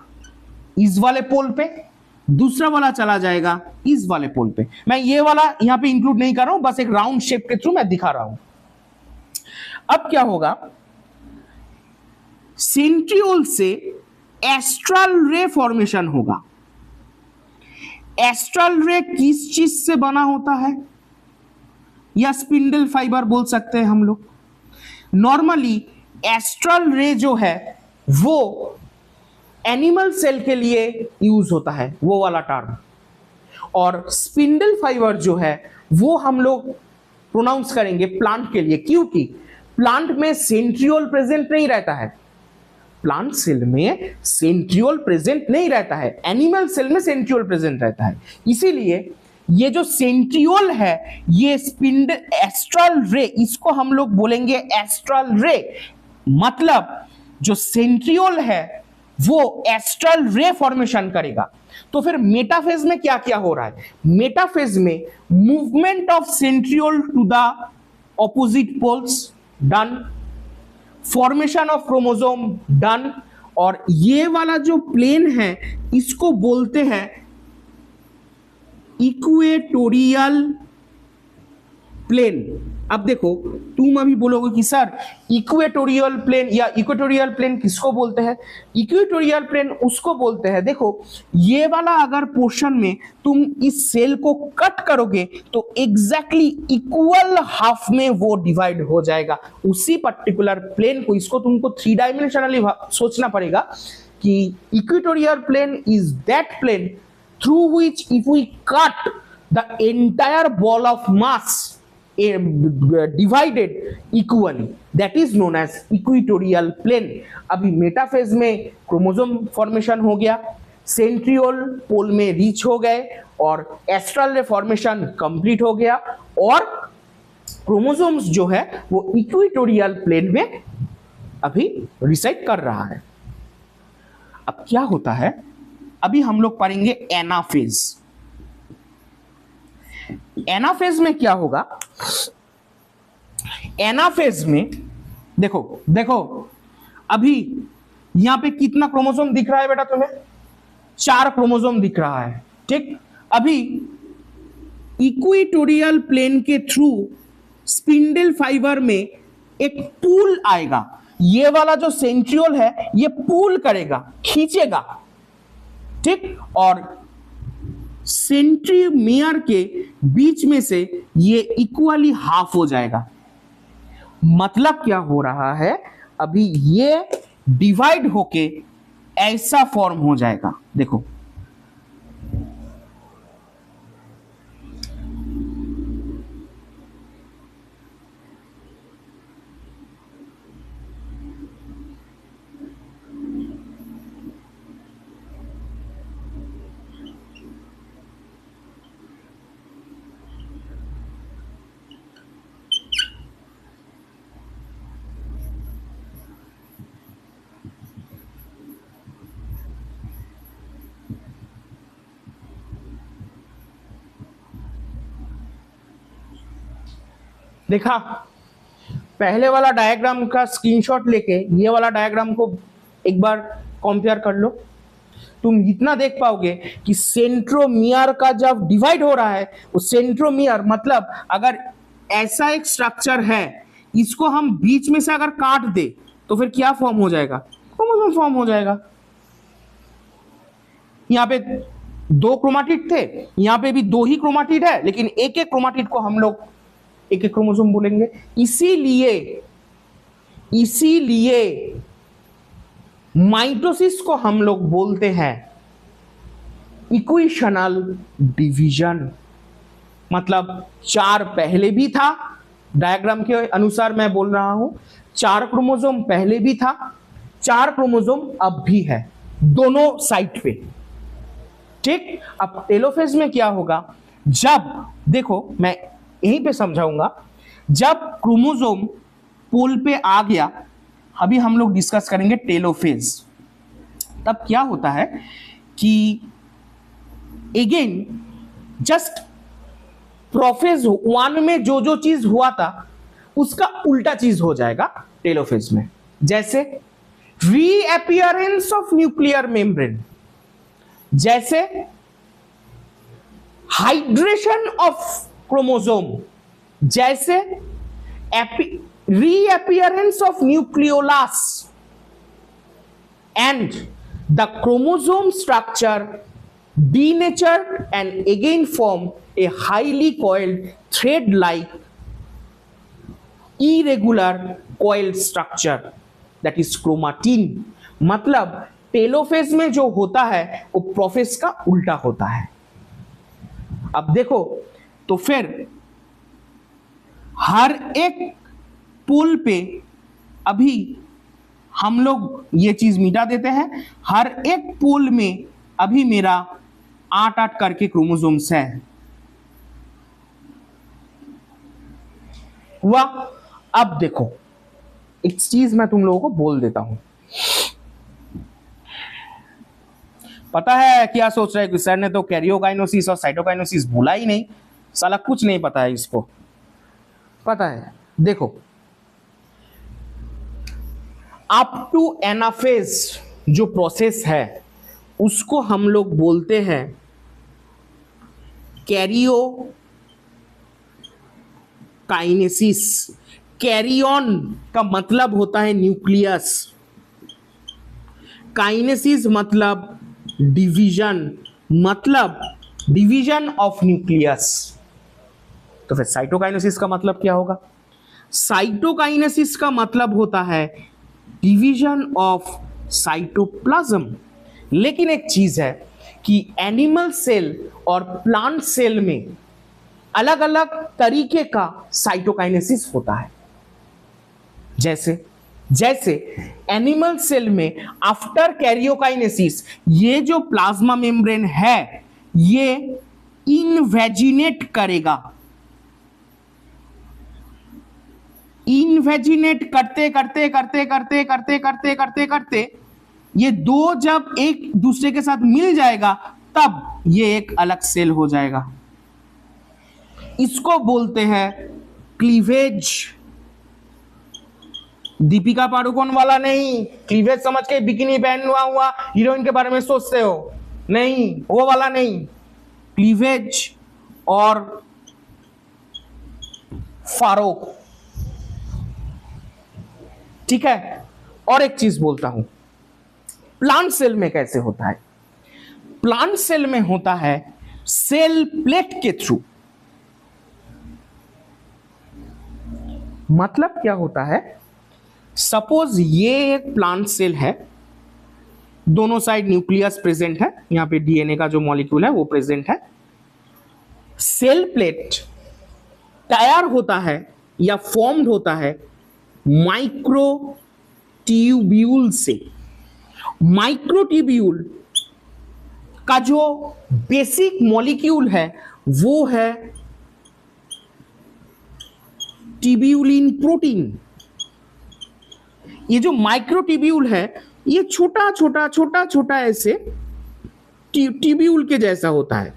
इस वाले पोल पे, दूसरा वाला चला जाएगा इस वाले पोल पे। मैं ये वाला यहां पे इंक्लूड नहीं कर रहा हूं, बस एक राउंड शेप के थ्रू मैं दिखा रहा हूं। अब क्या होगा? सेंट्रियोल से एस्ट्रल रे फॉर्मेशन होगा। एस्ट्रल रे किस चीज से बना होता है? या स्पिंडल फाइबर बोल सकते हैं हम लोग। नॉर्मली एस्ट्रल रे जो है वो एनिमल सेल के लिए यूज होता है, वो वाला टर्म। और स्पिंडल फाइबर जो है वो हम लोग प्रोनाउंस करेंगे प्लांट के लिए, क्योंकि प्लांट में सेंट्रियोल प्रेजेंट नहीं रहता है। प्लांट सेल में सेंट्रियोल प्रेजेंट नहीं रहता है, एनिमल सेल में सेंट्रियोल प्रेजेंट रहता है। इसीलिए ये जो सेंट्रियोल है ये एस्ट्रल रे, इसको हम लोग बोलेंगे एस्ट्रल रे। मतलब जो सेंट्रियोल है वो एस्ट्रल रे फॉर्मेशन करेगा। तो फिर मेटाफेज में क्या क्या हो रहा है? मेटाफेज में movement of centriole to the opposite poles done, formation of chromosome done, और ये वाला जो प्लेन है इसको बोलते हैं इक्वेटोरियल प्लेन। अब देखो तुम अभी बोलोगे कि सर इक्वेटोरियल प्लेन या इक्वेटोरियल प्लेन किसको बोलते हैं? इक्वेटोरियल प्लेन उसको बोलते हैं, देखो ये वाला अगर पोर्शन में तुम इस सेल को कट करोगे तो एग्जैक्टली इक्वल हाफ में वो डिवाइड हो जाएगा। उसी पर्टिकुलर प्लेन को, इसको तुमको थ्री डायमेंशनली सोचना पड़ेगा कि equatorial plane is that plane through which if we cut the entire ball of mass divided equally, that is known as equatorial plane। अभी मेटाफेज में क्रोमोसोम फॉर्मेशन हो गया, सेंट्रियोल पोल में रीच हो गए और एस्ट्रल फॉर्मेशन कंप्लीट हो गया और क्रोमोसोम्स जो है वो इक्वेटोरियल प्लेन में अभी रिसाइड कर रहा है। अब क्या होता है, अभी हम लोग पढ़ेंगे एनाफेज। एनाफेज में क्या होगा? एनाफेज में देखो देखो अभी यहां पे कितना क्रोमोसोम दिख रहा है बेटा तुम्हें? 4 क्रोमोसोम दिख रहा है, ठीक। अभी इक्वेटोरियल प्लेन के थ्रू स्पिंडल फाइबर में एक पुल आएगा। ये वाला जो सेंट्रियोल है ये पुल करेगा, खींचेगा, ठीक। और सेंट्रीमियर के बीच में से ये इक्वली हाफ हो जाएगा। मतलब क्या हो रहा है, अभी ये डिवाइड होके ऐसा फॉर्म हो जाएगा। देखो देखा, पहले वाला डायग्राम का स्क्रीनशॉट लेके ये वाला डायग्राम को एक बार कंपेयर कर लो। तुम इतना देख पाओगे कि सेंट्रोमियर का जब डिवाइड हो रहा है, वो सेंट्रोमियर मतलब अगर ऐसा एक स्ट्रक्चर है, इसको हम बीच में से अगर काट दे तो फिर क्या फॉर्म हो जाएगा? क्रोमोसोम फॉर्म हो जाएगा। यहाँ पे 2 क्रोमाटिड थे, यहाँ पे भी 2 ही क्रोमाटिड है, लेकिन एक एक क्रोमाटिड को हम लोग एक एक क्रोमोसोम बोलेंगे। इसीलिए माइटोसिस को हम लोग बोलते हैं इक्वेशनल डिवीजन। मतलब 4 पहले भी था, डायग्राम के अनुसार मैं बोल रहा हूं, 4 क्रोमोसोम पहले भी था, 4 क्रोमोसोम अब भी है, दोनों साइड पे, ठीक। अब टेलोफेज में क्या होगा? जब देखो मैं यहीं पे समझाऊंगा, जब क्रोमोसोम पोल पे आ गया, अभी हम लोग डिस्कस करेंगे टेलोफेज। तब क्या होता है कि अगेन जस्ट प्रोफेज 1 में जो जो चीज हुआ था उसका उल्टा चीज हो जाएगा टेलोफेज में। जैसे रीअपियरेंस ऑफ न्यूक्लियर मेम्ब्रेन, जैसे हाइड्रेशन ऑफ क्रोमोसोम, जैसे reappearance of nucleolus and the chromosome structure denatured and again form a highly coiled thread-like irregular coiled structure that is chromatin। मतलब टेलोफेज में जो होता है वो प्रोफेज का उल्टा होता है। अब देखो तो फिर हर एक पोल पे अभी हम लोग ये चीज मिटा देते हैं, हर एक पोल में अभी मेरा 8-8 करके क्रोमोसोम्स है। हुआ। अब देखो एक चीज मैं तुम लोगों को बोल देता हूं। पता है क्या सोच रहे हैं कि सर ने तो कैरियोकाइनेसिस और साइटोकाइनेसिस बोला ही नहीं, साला कुछ नहीं पता है इसको। पता है, देखो अप टू एनाफेज जो प्रोसेस है उसको हम लोग बोलते हैं कैरियो काइनेसिस। कैरियन का मतलब होता है न्यूक्लियस, काइनेसिस मतलब डिवीजन ऑफ न्यूक्लियस। तो फिर साइटोकाइनेसिस का मतलब क्या होगा? साइटोकाइनेसिस का मतलब होता है डिवीजन ऑफ साइटोप्लाज्म। लेकिन एक चीज है कि एनिमल सेल और प्लांट सेल में अलग अलग तरीके का साइटोकाइनेसिस होता है। जैसे एनिमल सेल में आफ्टर कैरियोकाइनेसिस ये जो प्लाज्मा मेम्ब्रेन है ये इनवेजिनेट करेगा। इनवेजिनेट करते ये दो जब एक दूसरे के साथ मिल जाएगा तब ये एक अलग सेल हो जाएगा। इसको बोलते हैं क्लीवेज। दीपिका पादुकोण वाला नहीं, क्लीवेज समझ के बिकिनी पहन हुआ हीरोइन के बारे में सोचते हो, नहीं वो वाला नहीं। क्लीवेज और फारो, ठीक है। और एक चीज बोलता हूं, प्लांट सेल में कैसे होता है? प्लांट सेल में होता है सेल प्लेट के थ्रू। मतलब क्या होता है? सपोज ये एक प्लांट सेल है, दोनों साइड न्यूक्लियस प्रेजेंट है, यहां पे डीएनए का जो मॉलिक्यूल है वो प्रेजेंट है। सेल प्लेट तैयार होता है या फॉर्म्ड होता है माइक्रोट्यूब्यूल से। माइक्रोट्यूब्यूल का जो बेसिक मॉलिक्यूल है वो है ट्यूब्यूलिन प्रोटीन। ये जो माइक्रोट्यूब्यूल है ये छोटा ऐसे ट्यूब्यूल के जैसा होता है।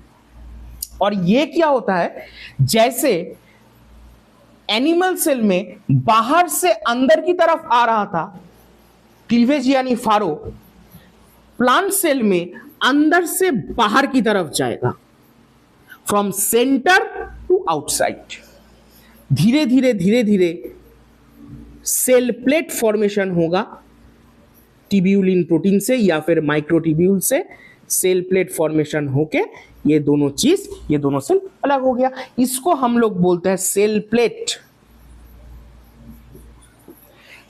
और ये क्या होता है, जैसे एनिमल सेल में बाहर से अंदर की तरफ आ रहा था क्लीवेज यानी फारो, प्लांट सेल में अंदर से बाहर की तरफ जाएगा, फ्रॉम सेंटर टू आउटसाइड। धीरे धीरे सेल प्लेट फॉर्मेशन होगा ट्यूब्यूलिन प्रोटीन से या फिर माइक्रोट्यूब्यूल से। सेल प्लेट फॉर्मेशन होके ये दोनों सेल अलग हो गया। इसको हम लोग बोलते हैं सेल प्लेट।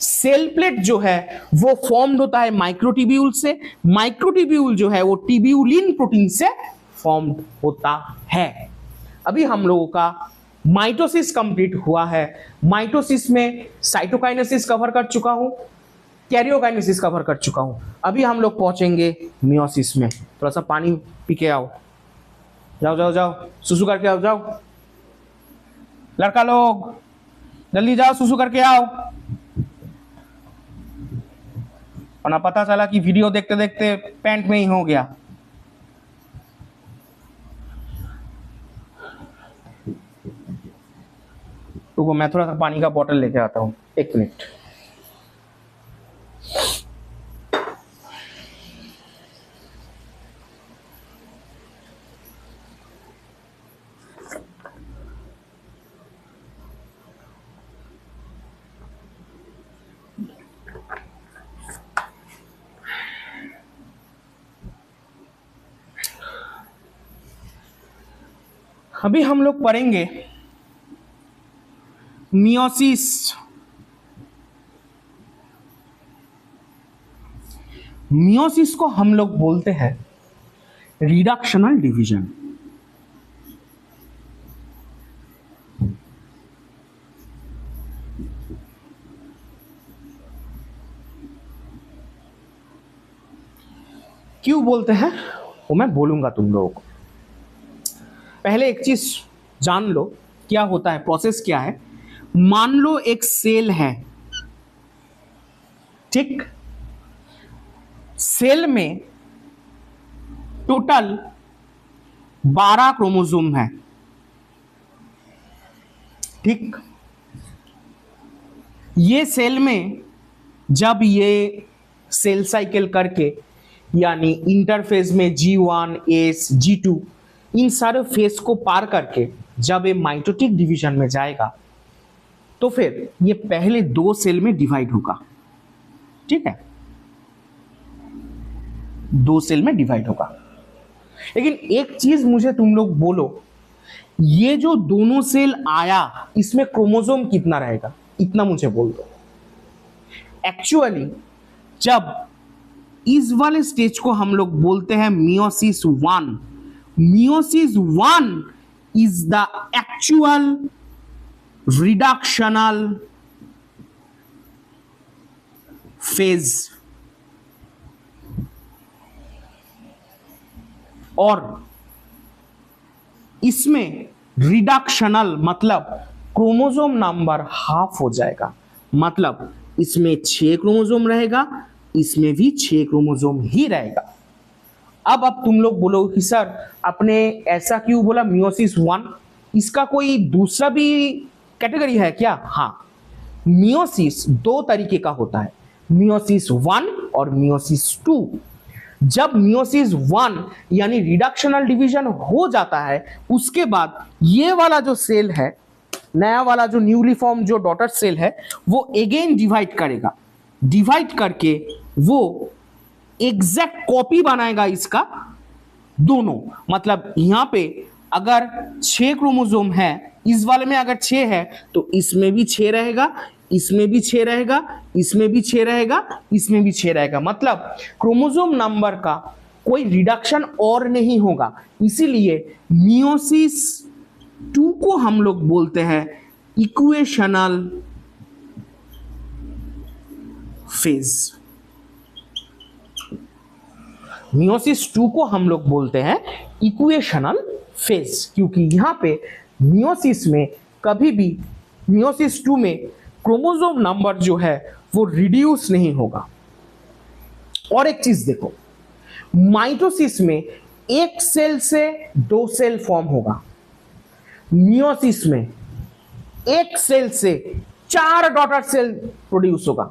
सेल प्लेट जो है वो फॉर्म्ड होता है माइक्रोट्यूब्यूल से। माइक्रोट्यूब्यूल जो है वो ट्यूब्यूलिन प्रोटीन से फॉर्म्ड होता है। अभी हम लोगों का माइटोसिस कंप्लीट हुआ है। माइटोसिस में साइटोकाइनेसिस कवर कर चुका हूं, कैरियोकाइनेसिस कवर कर चुका हूं। अभी हम लोग पहुंचेंगे मियोसिस में। थोड़ा सा पानी पी के आओ, जाओ सुसु करके आओ, जाओ लड़का लोग जल्दी जाओ, सुसु करके आओ। वरना पता चला कि वीडियो देखते देखते पैंट में ही हो गया। तो मैं थोड़ा सा पानी का बोतल लेके आता हूं, 1 मिनट। अभी हम लोग पढ़ेंगे मियोसिस। मियोसिस को हम लोग बोलते हैं रिडक्शनल डिवीजन। क्यों बोलते हैं वो मैं बोलूंगा तुम लोगों को। पहले एक चीज जान लो क्या होता है, प्रोसेस क्या है। मान लो एक सेल है, ठीक। सेल में टोटल 12 क्रोमोसोम है, ठीक। ये सेल में जब ये सेल साइकिल करके, यानी इंटरफेज में G1, S, G2 इन सारे फेज को पार करके जब ये माइटोटिक डिवीजन में जाएगा तो फिर ये पहले 2 सेल में डिवाइड होगा। ठीक है, 2 सेल में डिवाइड होगा। लेकिन एक चीज मुझे तुम लोग बोलो, ये जो दोनों सेल आया इसमें क्रोमोसोम कितना रहेगा, इतना मुझे बोल दो। एक्चुअली जब इस वाले स्टेज को हम लोग बोलते हैं meiosis 1, meiosis 1 is the actual reductional phase, और इसमें रिडक्शनल मतलब क्रोमोसोम नंबर हाफ हो जाएगा, मतलब इसमें 6 क्रोमोसोम रहेगा, इसमें भी 6 क्रोमोसोम ही रहेगा। अब तुम लोग बोलो कि सर आपने ऐसा क्यों बोला मियोसिस 1, इसका कोई दूसरा भी कैटेगरी है क्या? हाँ, मियोसिस 2 तरीके का होता है, मियोसिस 1 और मियोसिस 2। जब मियोसिस 1 यानी रिडक्शनल डिवीजन हो जाता है, उसके बाद ये वाला जो सेल है, नया वाला जो न्यूली फॉर्म जो डॉटर सेल है, वो अगेन डिवाइड करेगा, डिवाइड करके वो एग्जैक्ट कॉपी बनाएगा इसका दोनों। मतलब यहां पे अगर 6 क्रोमोसोम है, इस वाले में अगर 6 है तो इसमें भी 6 रहेगा, इसमें भी 6 रहेगा, इसमें भी 6 रहेगा, इसमें भी 6 रहेगा। मतलब क्रोमोसोम नंबर का कोई रिडक्शन और नहीं होगा। इसीलिए मियोसिस 2 को हम लोग बोलते हैं इक्वेशनल फेज। मियोसिस 2 को हम लोग बोलते हैं इक्वेशनल फेज, क्योंकि यहां पे मियोसिस में कभी भी, मियोसिस 2 में क्रोमोसोम नंबर जो है वो रिड्यूस नहीं होगा। और एक चीज देखो, माइटोसिस में 1 सेल से 2 सेल फॉर्म होगा, मियोसिस में 1 सेल से 4 डॉटर सेल प्रोड्यूस होगा।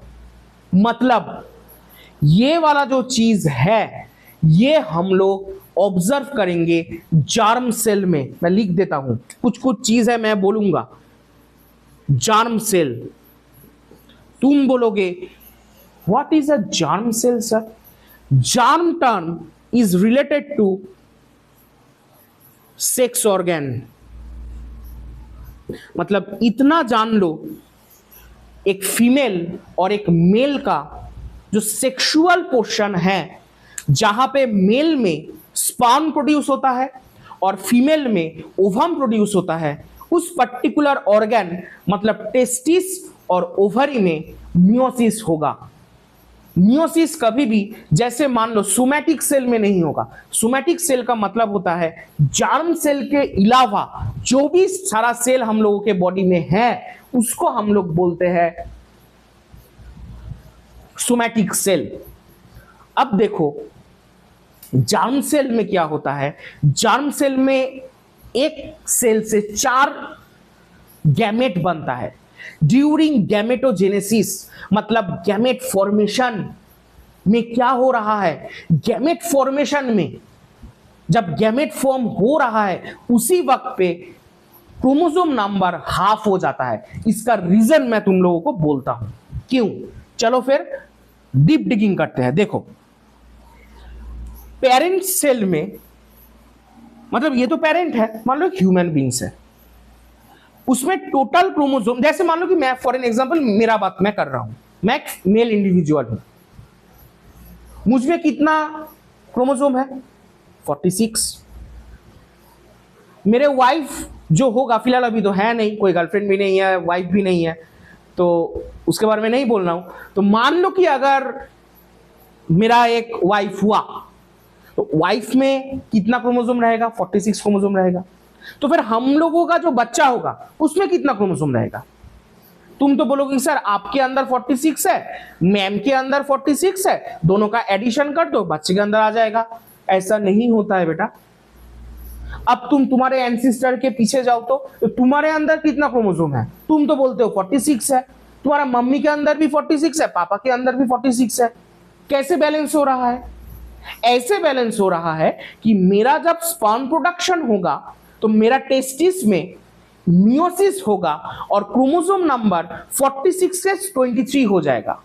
मतलब ये वाला जो चीज है ये हम लोग ऑब्जर्व करेंगे जर्म सेल में। मैं लिख देता हूं, कुछ कुछ चीज है मैं बोलूंगा। जर्म सेल, तुम बोलोगे what is a germ cell sir? Germ term is related to sex organ. मतलब इतना जान लो, एक फीमेल और एक मेल का जो सेक्सुअल पोर्शन है, जहां पे मेल में स्पर्म प्रोड्यूस होता है और फीमेल में ओवम प्रोड्यूस होता है, उस पर्टिकुलर ऑर्गन मतलब टेस्टिस और ओवरी में मियोसिस होगा। मियोसिस कभी भी, जैसे मान लो सोमैटिक सेल में नहीं होगा। सोमैटिक सेल का मतलब होता है जर्म सेल के अलावा जो भी सारा सेल हम लोगों के बॉडी में है उसको हम लोग बोलते हैं सोमैटिक सेल। अब देखो जर्म सेल में क्या होता है, जर्म सेल में 1 सेल से 4 गैमेट बनता है। ड्यूरिंग गैमेटोजेनेसिस मतलब गैमेट फॉर्मेशन में क्या हो रहा है, गैमेट फॉर्मेशन में जब गैमेट फॉर्म हो रहा है उसी वक्त पे क्रोमोसोम नंबर हाफ हो जाता है। इसका रीजन मैं तुम लोगों को बोलता हूं क्यों। चलो फिर डीप डिगिंग करते हैं। देखो पेरेंट सेल में, मतलब ये तो पेरेंट है, मान लो ह्यूमन बींग्स है, उसमें टोटल क्रोमोसोम, जैसे मान लो कि मैं फॉर एन एग्जांपल मेरा बात मैं कर रहा हूं, मैं एक मेल इंडिविजुअल हूं, मुझमें कितना क्रोमोसोम है 46। मेरे वाइफ जो होगा, फिलहाल अभी तो है नहीं, कोई गर्लफ्रेंड भी नहीं है, वाइफ भी नहीं है, तो उसके बारे में नहीं बोल रहा हूं। तो मान लो कि अगर मेरा एक वाइफ हुआ तो वाइफ में कितना क्रोमोसोम रहेगा 46 क्रोमोसोम रहेगा। तो फिर हम लोगों का जो बच्चा होगा उसमें कितना क्रोमोसोम रहेगा। तुम तो बोलोगे सर आपके अंदर 46 है, मैम के अंदर 46 है, दोनों का एडिशन कर दो बच्चे के अंदर आ जाएगा। ऐसा नहीं होता है बेटा। अब तुम तुम्हारे एंसेस्टर के पीछे जाओ तो तुम्हारे अंदर कितना क्रोमोसोम है, तुम तो बोलते हो 46 है, तुम्हारा मम्मी के अंदर भी 46 है, पापा के अंदर भी 46 है। कैसे बैलेंस हो रहा है? ऐसे बैलेंस हो रहा है कि मेरा जब स्पर्म प्रोडक्शन होगा तो मेरा टेस्टिस में मियोसिस होगा और क्रोमोसोम नंबर 46 से 23 हो जाएगा।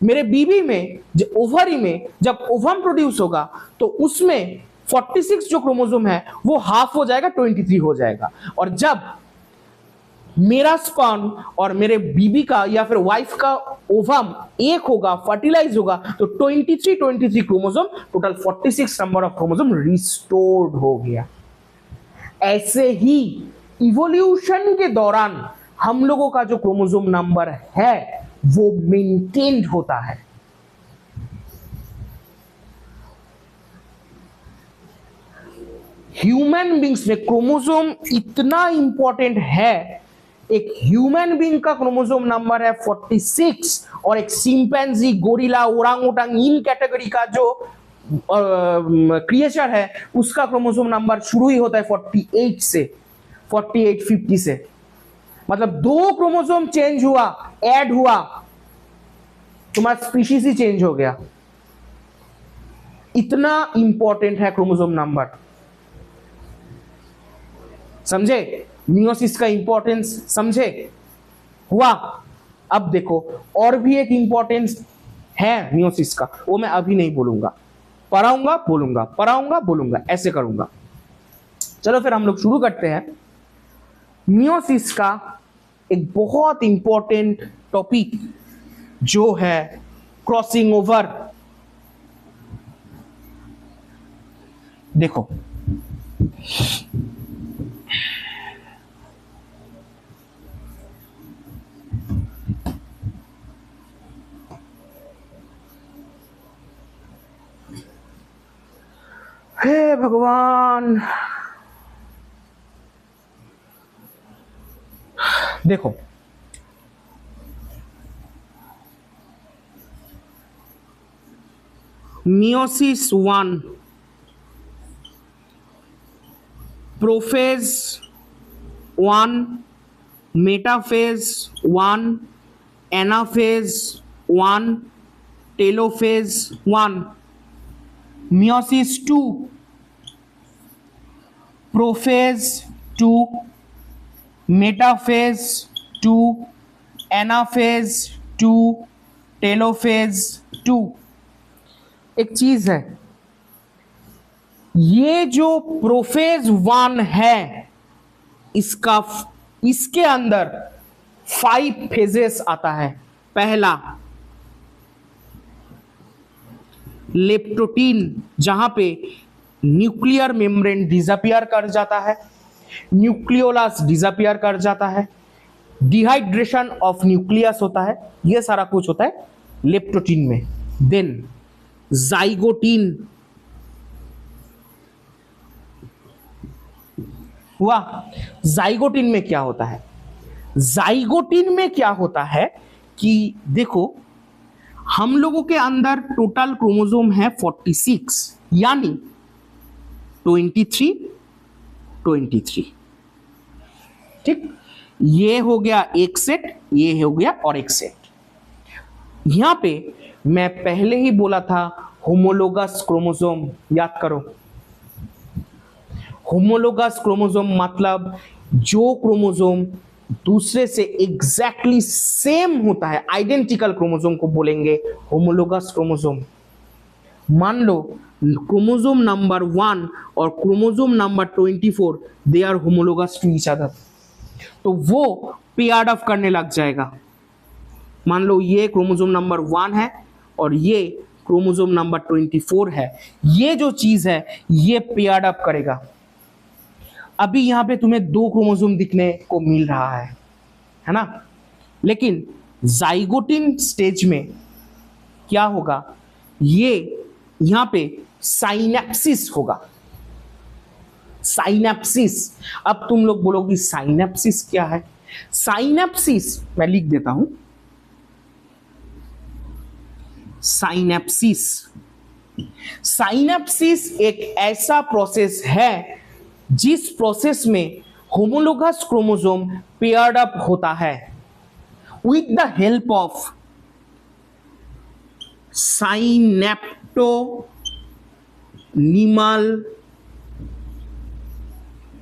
मेरे बीबी में ओवरी में जब ओवम प्रोड्यूस होगा तो उसमें 46 जो क्रोमोसोम है वो हाफ हो जाएगा, 23 हो जाएगा। और जब मेरा स्पर्म और मेरे बीबी का या फिर वाइफ का ओवम एक होगा, फर्टिलाइज होगा, तो 23 chromosome, total 46 number of chromosome restored हो गया। ऐसे ही इवोल्यूशन के दौरान हम लोगों का जो क्रोमोसोम नंबर है वो मेंटेन्ड होता है। ह्यूमन बींग्स में क्रोमोसोम इतना इंपॉर्टेंट है, एक ह्यूमन बींग का क्रोमोसोम नंबर है 46 और एक चिंपैंजी, गोरिल्ला, ओरांगुटांग इन कैटेगरी का जो क्रिएचर है उसका क्रोमोसोम नंबर शुरू ही होता है 48 से, 48-50 से। मतलब 2 क्रोमोसोम चेंज हुआ, ऐड हुआ, तुम्हारा स्पीशीज ही चेंज हो गया। इतना इंपॉर्टेंट है क्रोमोसोम नंबर, समझे? मियोसिस का इंपॉर्टेंस समझे? हुआ। अब देखो और भी एक इंपॉर्टेंस है मियोसिस का, वो मैं अभी नहीं बोलूंगा, पढ़ाऊंगा बोलूंगा, पढ़ाऊंगा बोलूंगा, ऐसे करूंगा। चलो फिर हम लोग शुरू करते हैं। मियोसिस का एक बहुत इंपॉर्टेंट टॉपिक जो है क्रॉसिंग ओवर। देखो हे भगवान, देखो meiosis 1, prophase 1, metaphase 1, anaphase 1, telophase 1, meiosis 2, prophase 2, metaphase 2, anaphase 2, telophase 2। एक चीज है, ये जो प्रोफेज 1 है इसके अंदर 5 फेजेस आता है। पहला लेप्टोटीन, जहां पे न्यूक्लियर मेम्ब्रेन डिसअपियर कर जाता है, न्यूक्लियोलस डिसअपियर कर जाता है, डिहाइड्रेशन ऑफ न्यूक्लियस होता है, ये सारा कुछ होता है लेप्टोटीन में। देन जाइगोटीन हुआ। जाइगोटीन में क्या होता है? जाइगोटीन में क्या होता है कि देखो हम लोगों के अंदर टोटल क्रोमोसोम है 46, यानी 23, ठीक। ये हो गया एक सेट, ये हो गया और एक सेट। यहां पे मैं पहले ही बोला था होमोलोगस क्रोमोसोम, याद करो। होमोलोगस क्रोमोसोम मतलब जो क्रोमोसोम दूसरे से एग्जैक्टली सेम होता है, आइडेंटिकल क्रोमोसोम को बोलेंगे होमोलोगस क्रोमोसोम। मान लो क्रोमोसोम नंबर 1 और chromosome number 24 they are homologous to each other, तो वो पेयर्ड अप करने लग जाएगा। मान लो ये क्रोमोसोम नंबर 1 है और ये क्रोमोसोम नंबर 24 है, ये जो चीज है ये पेयर्ड अप करेगा। अभी यहां पे तुम्हें 2 क्रोमोसोम दिखने को मिल रहा है ना, लेकिन जाइगोटिन स्टेज में क्या होगा, ये यहां पे साइनेप्सिस होगा। साइनेप्सिस, अब तुम लोग बोलोगे साइनेप्सिस क्या है? साइनेप्सिस मैं लिख देता हूं, साइनेप्सिस। साइनेप्सिस एक ऐसा प्रोसेस है जिस प्रोसेस में होमोलोगस क्रोमोसोम पेयर्ड अप होता है with the help of synaptonemal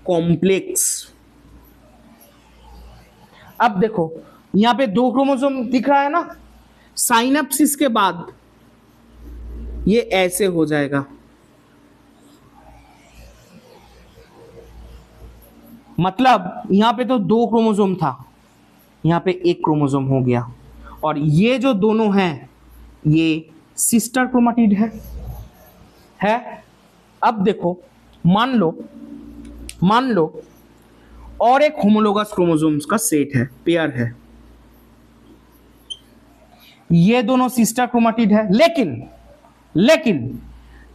complex. अब देखो यहां पे 2 क्रोमोसोम दिख रहा है ना, साइनेप्सिस के बाद ये ऐसे हो जाएगा, मतलब यहां पे तो 2 क्रोमोसोम था, यहां पे 1 क्रोमोसोम हो गया, और ये जो दोनों हैं ये सिस्टर क्रोमाटिड है। अब देखो मान लो और एक होमोलोगस क्रोमोसोम्स का सेट है, पेयर है, ये दोनों सिस्टर क्रोमाटिड है, लेकिन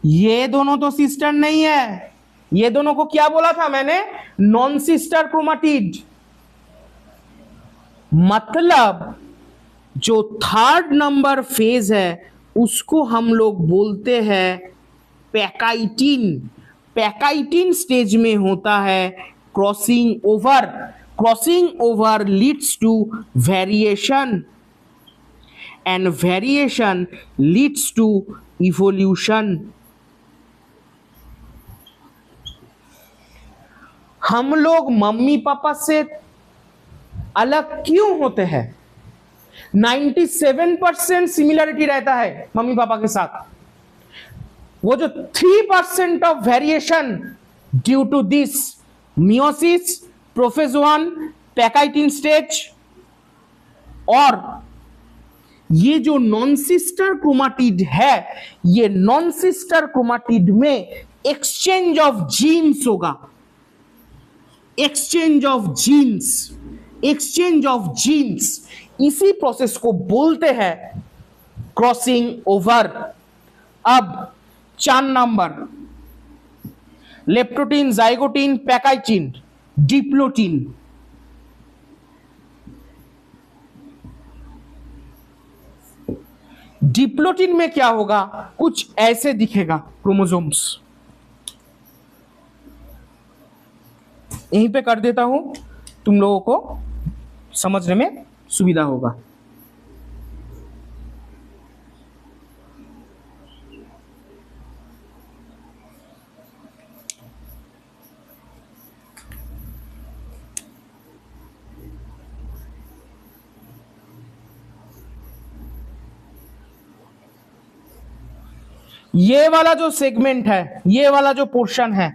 ये दोनों तो सिस्टर नहीं है, ये दोनों को क्या बोला था मैंने, नॉन सिस्टर क्रोमाटिड। मतलब जो 3rd नंबर फेज है उसको हम लोग बोलते हैं पैकाइटिन। पैकाइटिन स्टेज में होता है crossing over leads to variation, and variation leads to evolution. हम लोग मम्मी पापा से अलग क्यों होते हैं? 97% सिमिलरिटी रहता है मम्मी पापा के साथ, वो जो 3% of variation due to this meiosis, prophase one, pachytene stage, और ये जो नॉन सिस्टर क्रोमाटिड है, ये नॉन सिस्टर क्रोमाटिड में एक्सचेंज ऑफ जीन्स होगा, एक्सचेंज ऑफ जीन्स, इसी प्रोसेस को बोलते हैं क्रॉसिंग ओवर। अब 4 number, leptotene, zygotene, pachytene, diplotene. Diplotene में क्या होगा, कुछ ऐसे दिखेगा क्रोमोसोम्स, यहीं पे कर देता हूं, तुम लोगों को समझने में सुविधा होगा। ये वाला जो सेगमेंट है, ये वाला जो पोर्शन है,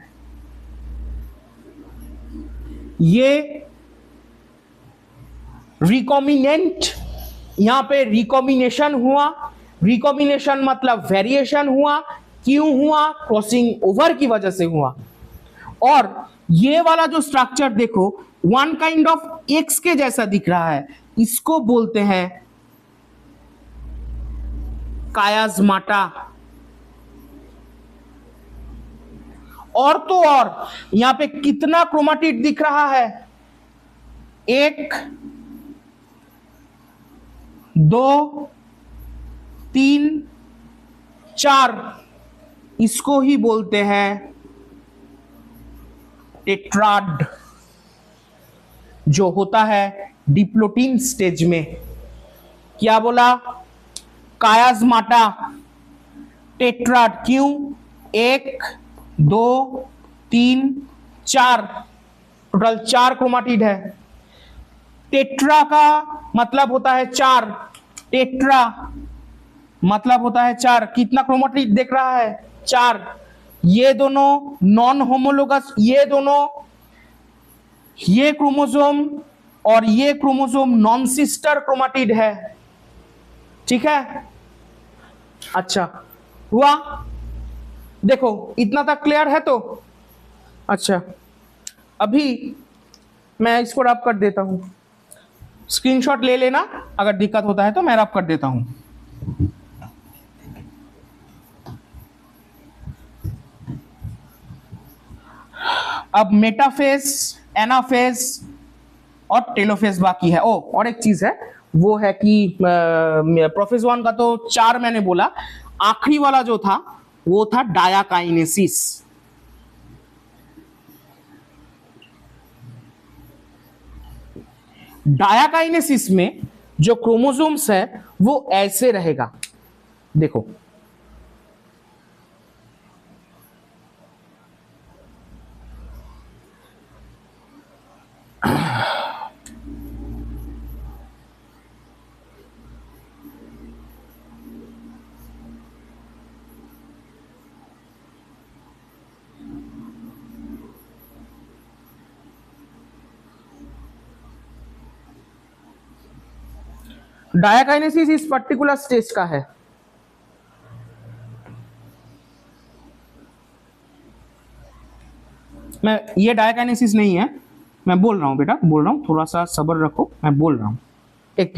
ये रिकॉम्बिनेंट, यहां पे रिकॉम्बिनेशन हुआ, रिकॉम्बिनेशन मतलब वेरिएशन हुआ, क्यों हुआ, क्रॉसिंग ओवर की वजह से हुआ। और ये वाला जो स्ट्रक्चर देखो, वन काइंड ऑफ एक्स के जैसा दिख रहा है, इसको बोलते हैं कायाज्माटा। और तो और यहां पे कितना क्रोमाटिड दिख रहा है, 1 2 3 4, इसको ही बोलते हैं टेट्राड, जो होता है डिप्लोटीन स्टेज में। क्या बोला, कायाज्माटा, टेट्राड, क्यों, 1 2 3 4, टोटल 4 क्रोमाटिड है। टेट्रा का मतलब होता है 4, टेट्रा मतलब होता है 4, कितना क्रोमाटिड देख रहा है, 4। ये दोनों नॉन होमोलोगस, ये दोनों, ये क्रोमोसोम और ये क्रोमोसोम नॉन सिस्टर क्रोमाटिड है, ठीक है। अच्छा हुआ, देखो इतना तक क्लियर है तो अच्छा। अभी मैं इसको रब कर देता हूं, स्क्रीनशॉट ले लेना, अगर दिक्कत होता है तो मैं रब कर देता हूं। अब मेटाफेज, एनाफेज और टेलोफेज बाकी है। ओ और एक चीज है, वो है कि प्रोफेज-1 का तो 4 मैंने बोला, आखिरी वाला जो था वो था डायाकाइनेसिस। डायाकाइनेसिस में जो क्रोमोसोम्स है वो ऐसे रहेगा, देखो डायाकाइनेसिस इस पर्टिकुलर स्टेज का है। मैं ये डायाकाइनेसिस नहीं है, मैं बोल रहा हूं बेटा, बोल रहा हूं, थोड़ा सा सब्र रखो, मैं बोल रहा हूं। एक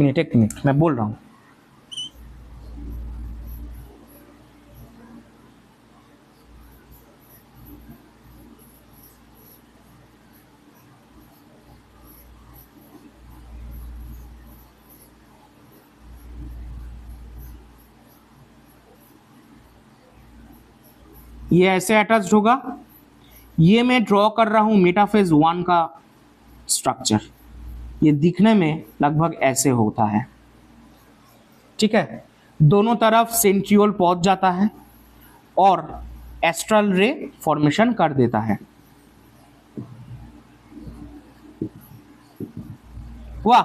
मिनट मैं बोल रहा हूं। ये ऐसे अटैच्ड होगा। ये मैं ड्रॉ कर रहा हूं मेटाफेज 1 का स्ट्रक्चर। ये दिखने में लगभग ऐसे होता है, ठीक है। दोनों तरफ सेंट्रियोल पहुंच जाता है और एस्ट्रल रे फॉर्मेशन कर देता है। वाह,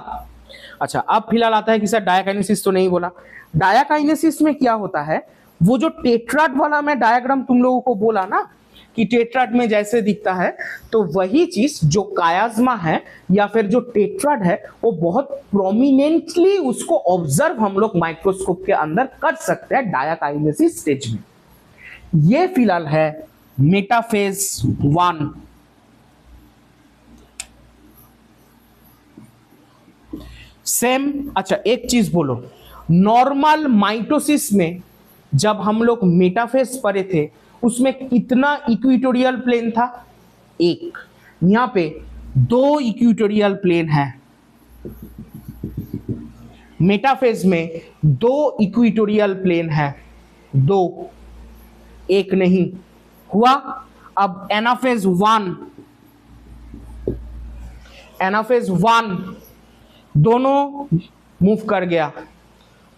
अच्छा अब फिलहाल आता है कि सर डायाकाइनेसिस तो नहीं बोला। डायाकाइनेसिस में क्या होता है, वो जो टेट्राड वाला मैं डायग्राम तुम लोगों को बोला ना कि टेट्राड में जैसे दिखता है, तो वही चीज जो कायाज्मा है या फिर जो टेट्राड है वो बहुत प्रोमिनेंटली उसको ऑब्जर्व हम लोग माइक्रोस्कोप के अंदर कर सकते हैं डायाकाइनेसिस स्टेज में। ये फिलहाल है मेटाफेज 1। सेम, अच्छा एक चीज बोलो, नॉर्मल माइटोसिस में जब हम लोग मेटाफेज पढ़े थे उसमें कितना इक्वेटोरियल प्लेन था? एक। यहां पे 2 इक्वेटोरियल प्लेन है। मेटाफेज में 2 इक्वेटोरियल प्लेन है, 2, एक नहीं हुआ। अब एनाफेज 1 दोनों मूव कर गया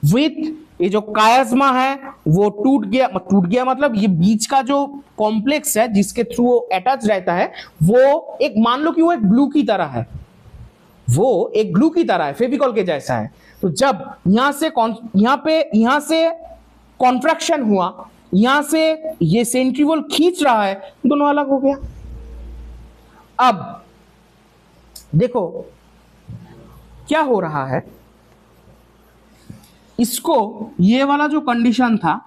विथ ये जो कायाज्मा है वो टूट गया मतलब ये बीच का जो कॉम्प्लेक्स है जिसके थ्रू वो अटैच रहता है, वो एक मान लो कि वो एक ग्लू की तरह है, वो एक ग्लू की तरह है, फेविकॉल के जैसा है। तो जब यहां से कॉन्ट्रैक्शन हुआ, यहां से ये सेंट्रीवोल खींच रहा है, दोनों अलग हो गया। अब देखो क्या हो रहा है, इसको ये वाला जो कंडीशन था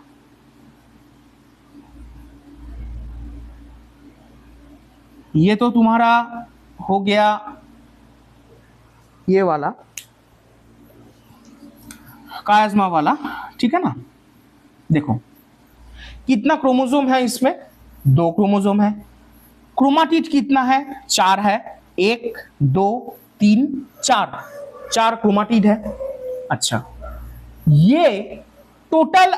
ये तो तुम्हारा हो गया ये वाला कायाज्मा वाला, ठीक है ना। देखो कितना क्रोमोसोम है इसमें, 2 क्रोमोसोम है। क्रोमाटिड कितना है? 4 है, 1 2 3 4 क्रोमाटिड है। अच्छा ये टोटल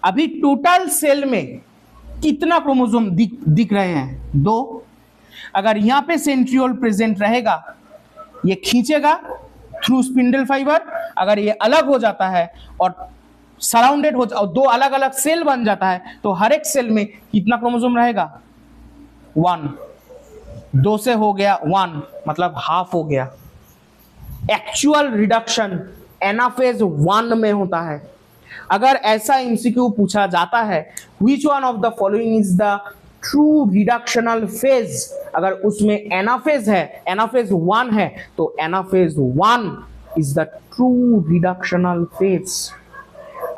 अभी टोटल सेल में कितना क्रोमोसोम दिख रहे हैं? 2। अगर यहां पे सेंट्रियोल प्रेजेंट रहेगा ये खींचेगा थ्रू स्पिंडल फाइबर, अगर ये अलग हो जाता है और सराउंडेड हो और 2 अलग अलग सेल बन जाता है तो हर एक सेल में कितना क्रोमोसोम रहेगा? 1। 2 से हो गया 1 मतलब हाफ हो गया। एक्चुअल रिडक्शन एनाफेज 1 में होता है। अगर ऐसा एमसीक्यू पूछा जाता है which one of the following is the true reductional phase, अगर उसमें एनाफेज है, एनाफेज 1 है, तो anaphase 1 is the true reductional phase.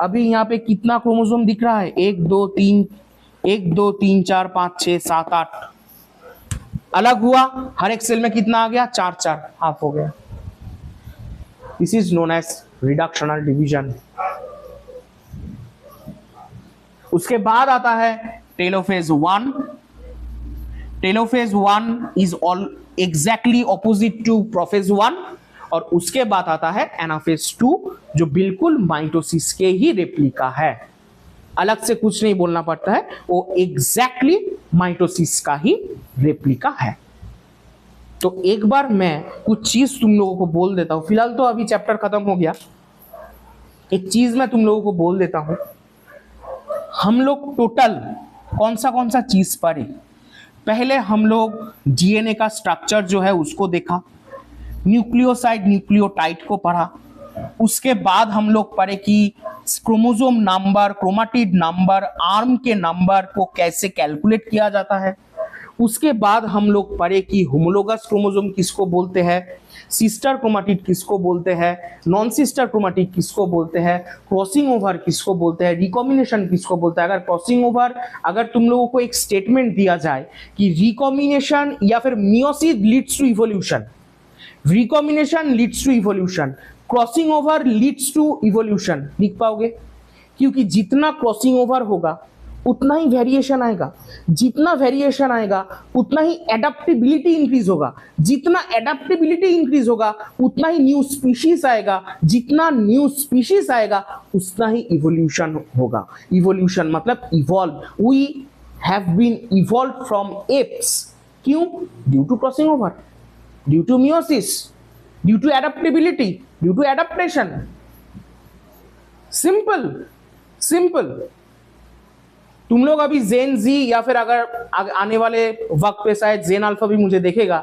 अभी यहां पे कितना क्रोमोसोम दिख रहा है? 1 2 3 4 5 6 7 8 अलग हुआ, हर एक सेल में कितना आ गया? 4 हाफ हो गया। This is known as reductional division. उसके बाद आता है telophase 1। Telophase 1 is all exactly opposite to prophase 1, और उसके बाद आता है एनाफेज 2 जो बिल्कुल माइटोसिस के ही रेप्लिका है। अलग से कुछ नहीं बोलना पड़ता है, वो एग्जैक्टली माइटोसिस का ही रेप्लिका है। तो एक बार मैं कुछ चीज तुम लोगों को बोल देता हूं। फिलहाल तो अभी चैप्टर खत्म हो गया, एक चीज मैं तुम लोगों को बोल देता हूं, हम लोग टोटल कौन सा चीज पढ़े। पहले हम लोग डीएनए का स्ट्रक्चर जो है उसको देखा, न्यूक्लियोसाइड न्यूक्लियोटाइड को पढ़ा, उसके बाद हम लोग पढ़े कि chromosome number, chromatid number, arm के नंबर को कैसे कैलकुलेट किया जाता है। उसके बाद हम लोग पढ़े कि होमोलोगस क्रोमोसोम किसको बोलते हैं, सिस्टर क्रोमाटिड किसको बोलते हैं, नॉन सिस्टर क्रोमाटिड किसको बोलते हैं, क्रॉसिंग ओवर किसको बोलते हैं, रिकॉम्बिनेशन किसको बोलता है। अगर क्रॉसिंग ओवर, अगर तुम लोगों को एक स्टेटमेंट दिया जाए कि रिकॉम्बिनेशन या फिर meiosis leads to evolution, recombination leads to evolution, crossing over leads to evolution, लिख पाओगे? क्योंकि जितना क्रॉसिंग ओवर होगा उतना ही वेरिएशन आएगा, जितना वेरिएशन आएगा उतना ही एडेप्टेबिलिटी इंक्रीज होगा, जितना एडेप्टेबिलिटी इंक्रीज होगा उतना ही न्यू स्पीशीज आएगा, जितना न्यू स्पीशीज आएगा उतना ही इवोल्यूशन होगा। इवोल्यूशन मतलब evolve, we have been evolve from apes. क्यों? Due to crossing over, due to meiosis, due to adaptability, due to adaptation. Simple simple. तुम लोग अभी जेन जी या फिर अगर आने वाले वक्त पे शायद जेन अल्फा भी मुझे देखेगा,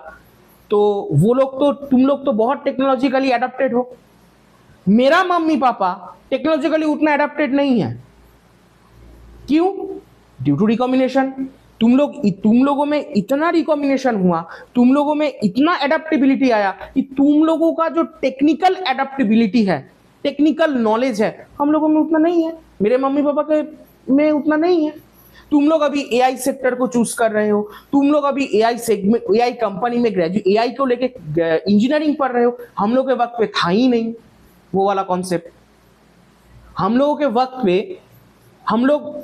तो वो लोग तो, तुम लोग तो बहुत टेक्नोलॉजिकली एडेप्टेड हो। मेरा मम्मी पापा टेक्नोलॉजिकली उतना एडेप्टेड नहीं है। क्यों? Due to recombination. तुम लोगों में इतना रिकॉम्बिनेशन हुआ, तुम लोगों में इतना एडेप्टेबिलिटी आया कि तुम लोगों का जो टेक्निकल एडेप्टेबिलिटी है, टेक्निकल नॉलेज है, हम लोगों में उतना नहीं है, मेरे मम्मी पापा के में उतना नहीं है। तुम लोग अभी एआई सेक्टर को चूज कर रहे हो, तुम लोग अभी एआई सेगमेंट, एआई कंपनी में ग्रेजुएट, एआई को लेके इंजीनियरिंग पढ़ रहे हो। हम लोग के वक्त पे था ही नहीं वो वाला कॉन्सेप्ट। हम लोगों के वक्त पे हम लोग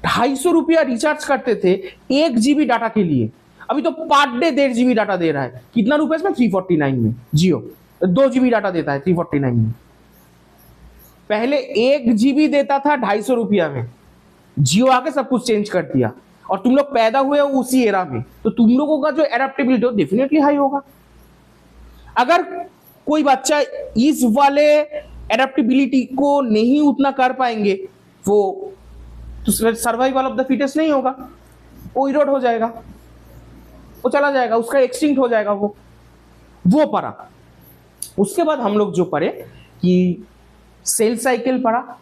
250 रुपया रिचार्ज करते थे 1 GB डाटा के लिए। अभी तो पर डे 1.5 GB डाटा दे रहा है। कितना रुपए इसमें? 349 में। जियो 2 GB डाटा देता है 349 में। पहले 1 GB देता था 250 रुपया में। जियो आके सब कुछ चेंज कर दिया, और तुम लोग पैदा हुए हो उसी एरा में, तो तुम लोगों का जो एडेप्टेबिलिटी हो डेफिनेटली हाई होगा। अगर कोई बच्चा इस वाले एडेप्टेबिलिटी को नहीं उतना कर पाएंगे, वो तो सर्वाइवल ऑफ द फिटेस्ट नहीं होगा, वो इरोड हो जाएगा, वो चला जाएगा, उसका एक्सटिंक्ट हो जाएगा। वो पढ़ा। उसके बाद हम लोग जो पढ़े कि सेल साइकिल पढ़ा,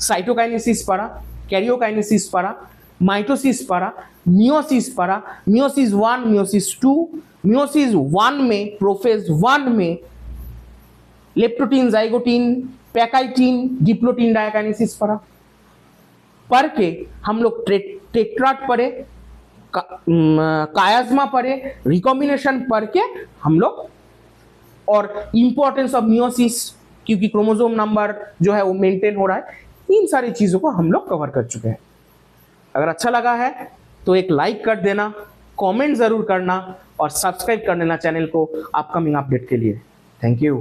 साइटोकाइनेसिस पढ़ा, कैरियोकाइनेसिस पढ़ा, माइटोसिस पढ़ा, मियोसिस पढ़ा, मियोसिस 1, मियोसिस 2, मियोसिस 1 में, प्रोफेज 1 में leptotene, zygotene, pachytene, diplotene diakinesis पढ़ा। पढ़ के हम लोग टेट्राट पढ़े, कायाज्मा पढ़े, रिकॉम्बिनेशन पढ़ के हम लोग, और इंपॉर्टेंस ऑफ मियोसिस, क्योंकि क्रोमोसोम नंबर जो है वो मेंटेन हो रहा है। इन सारी चीजों को हम लोग कवर कर चुके हैं। अगर अच्छा लगा है तो एक लाइक कर देना, कमेंट जरूर करना, और सब्सक्राइब कर लेना चैनल को अपकमिंग अपडेट के लिए। Thank you.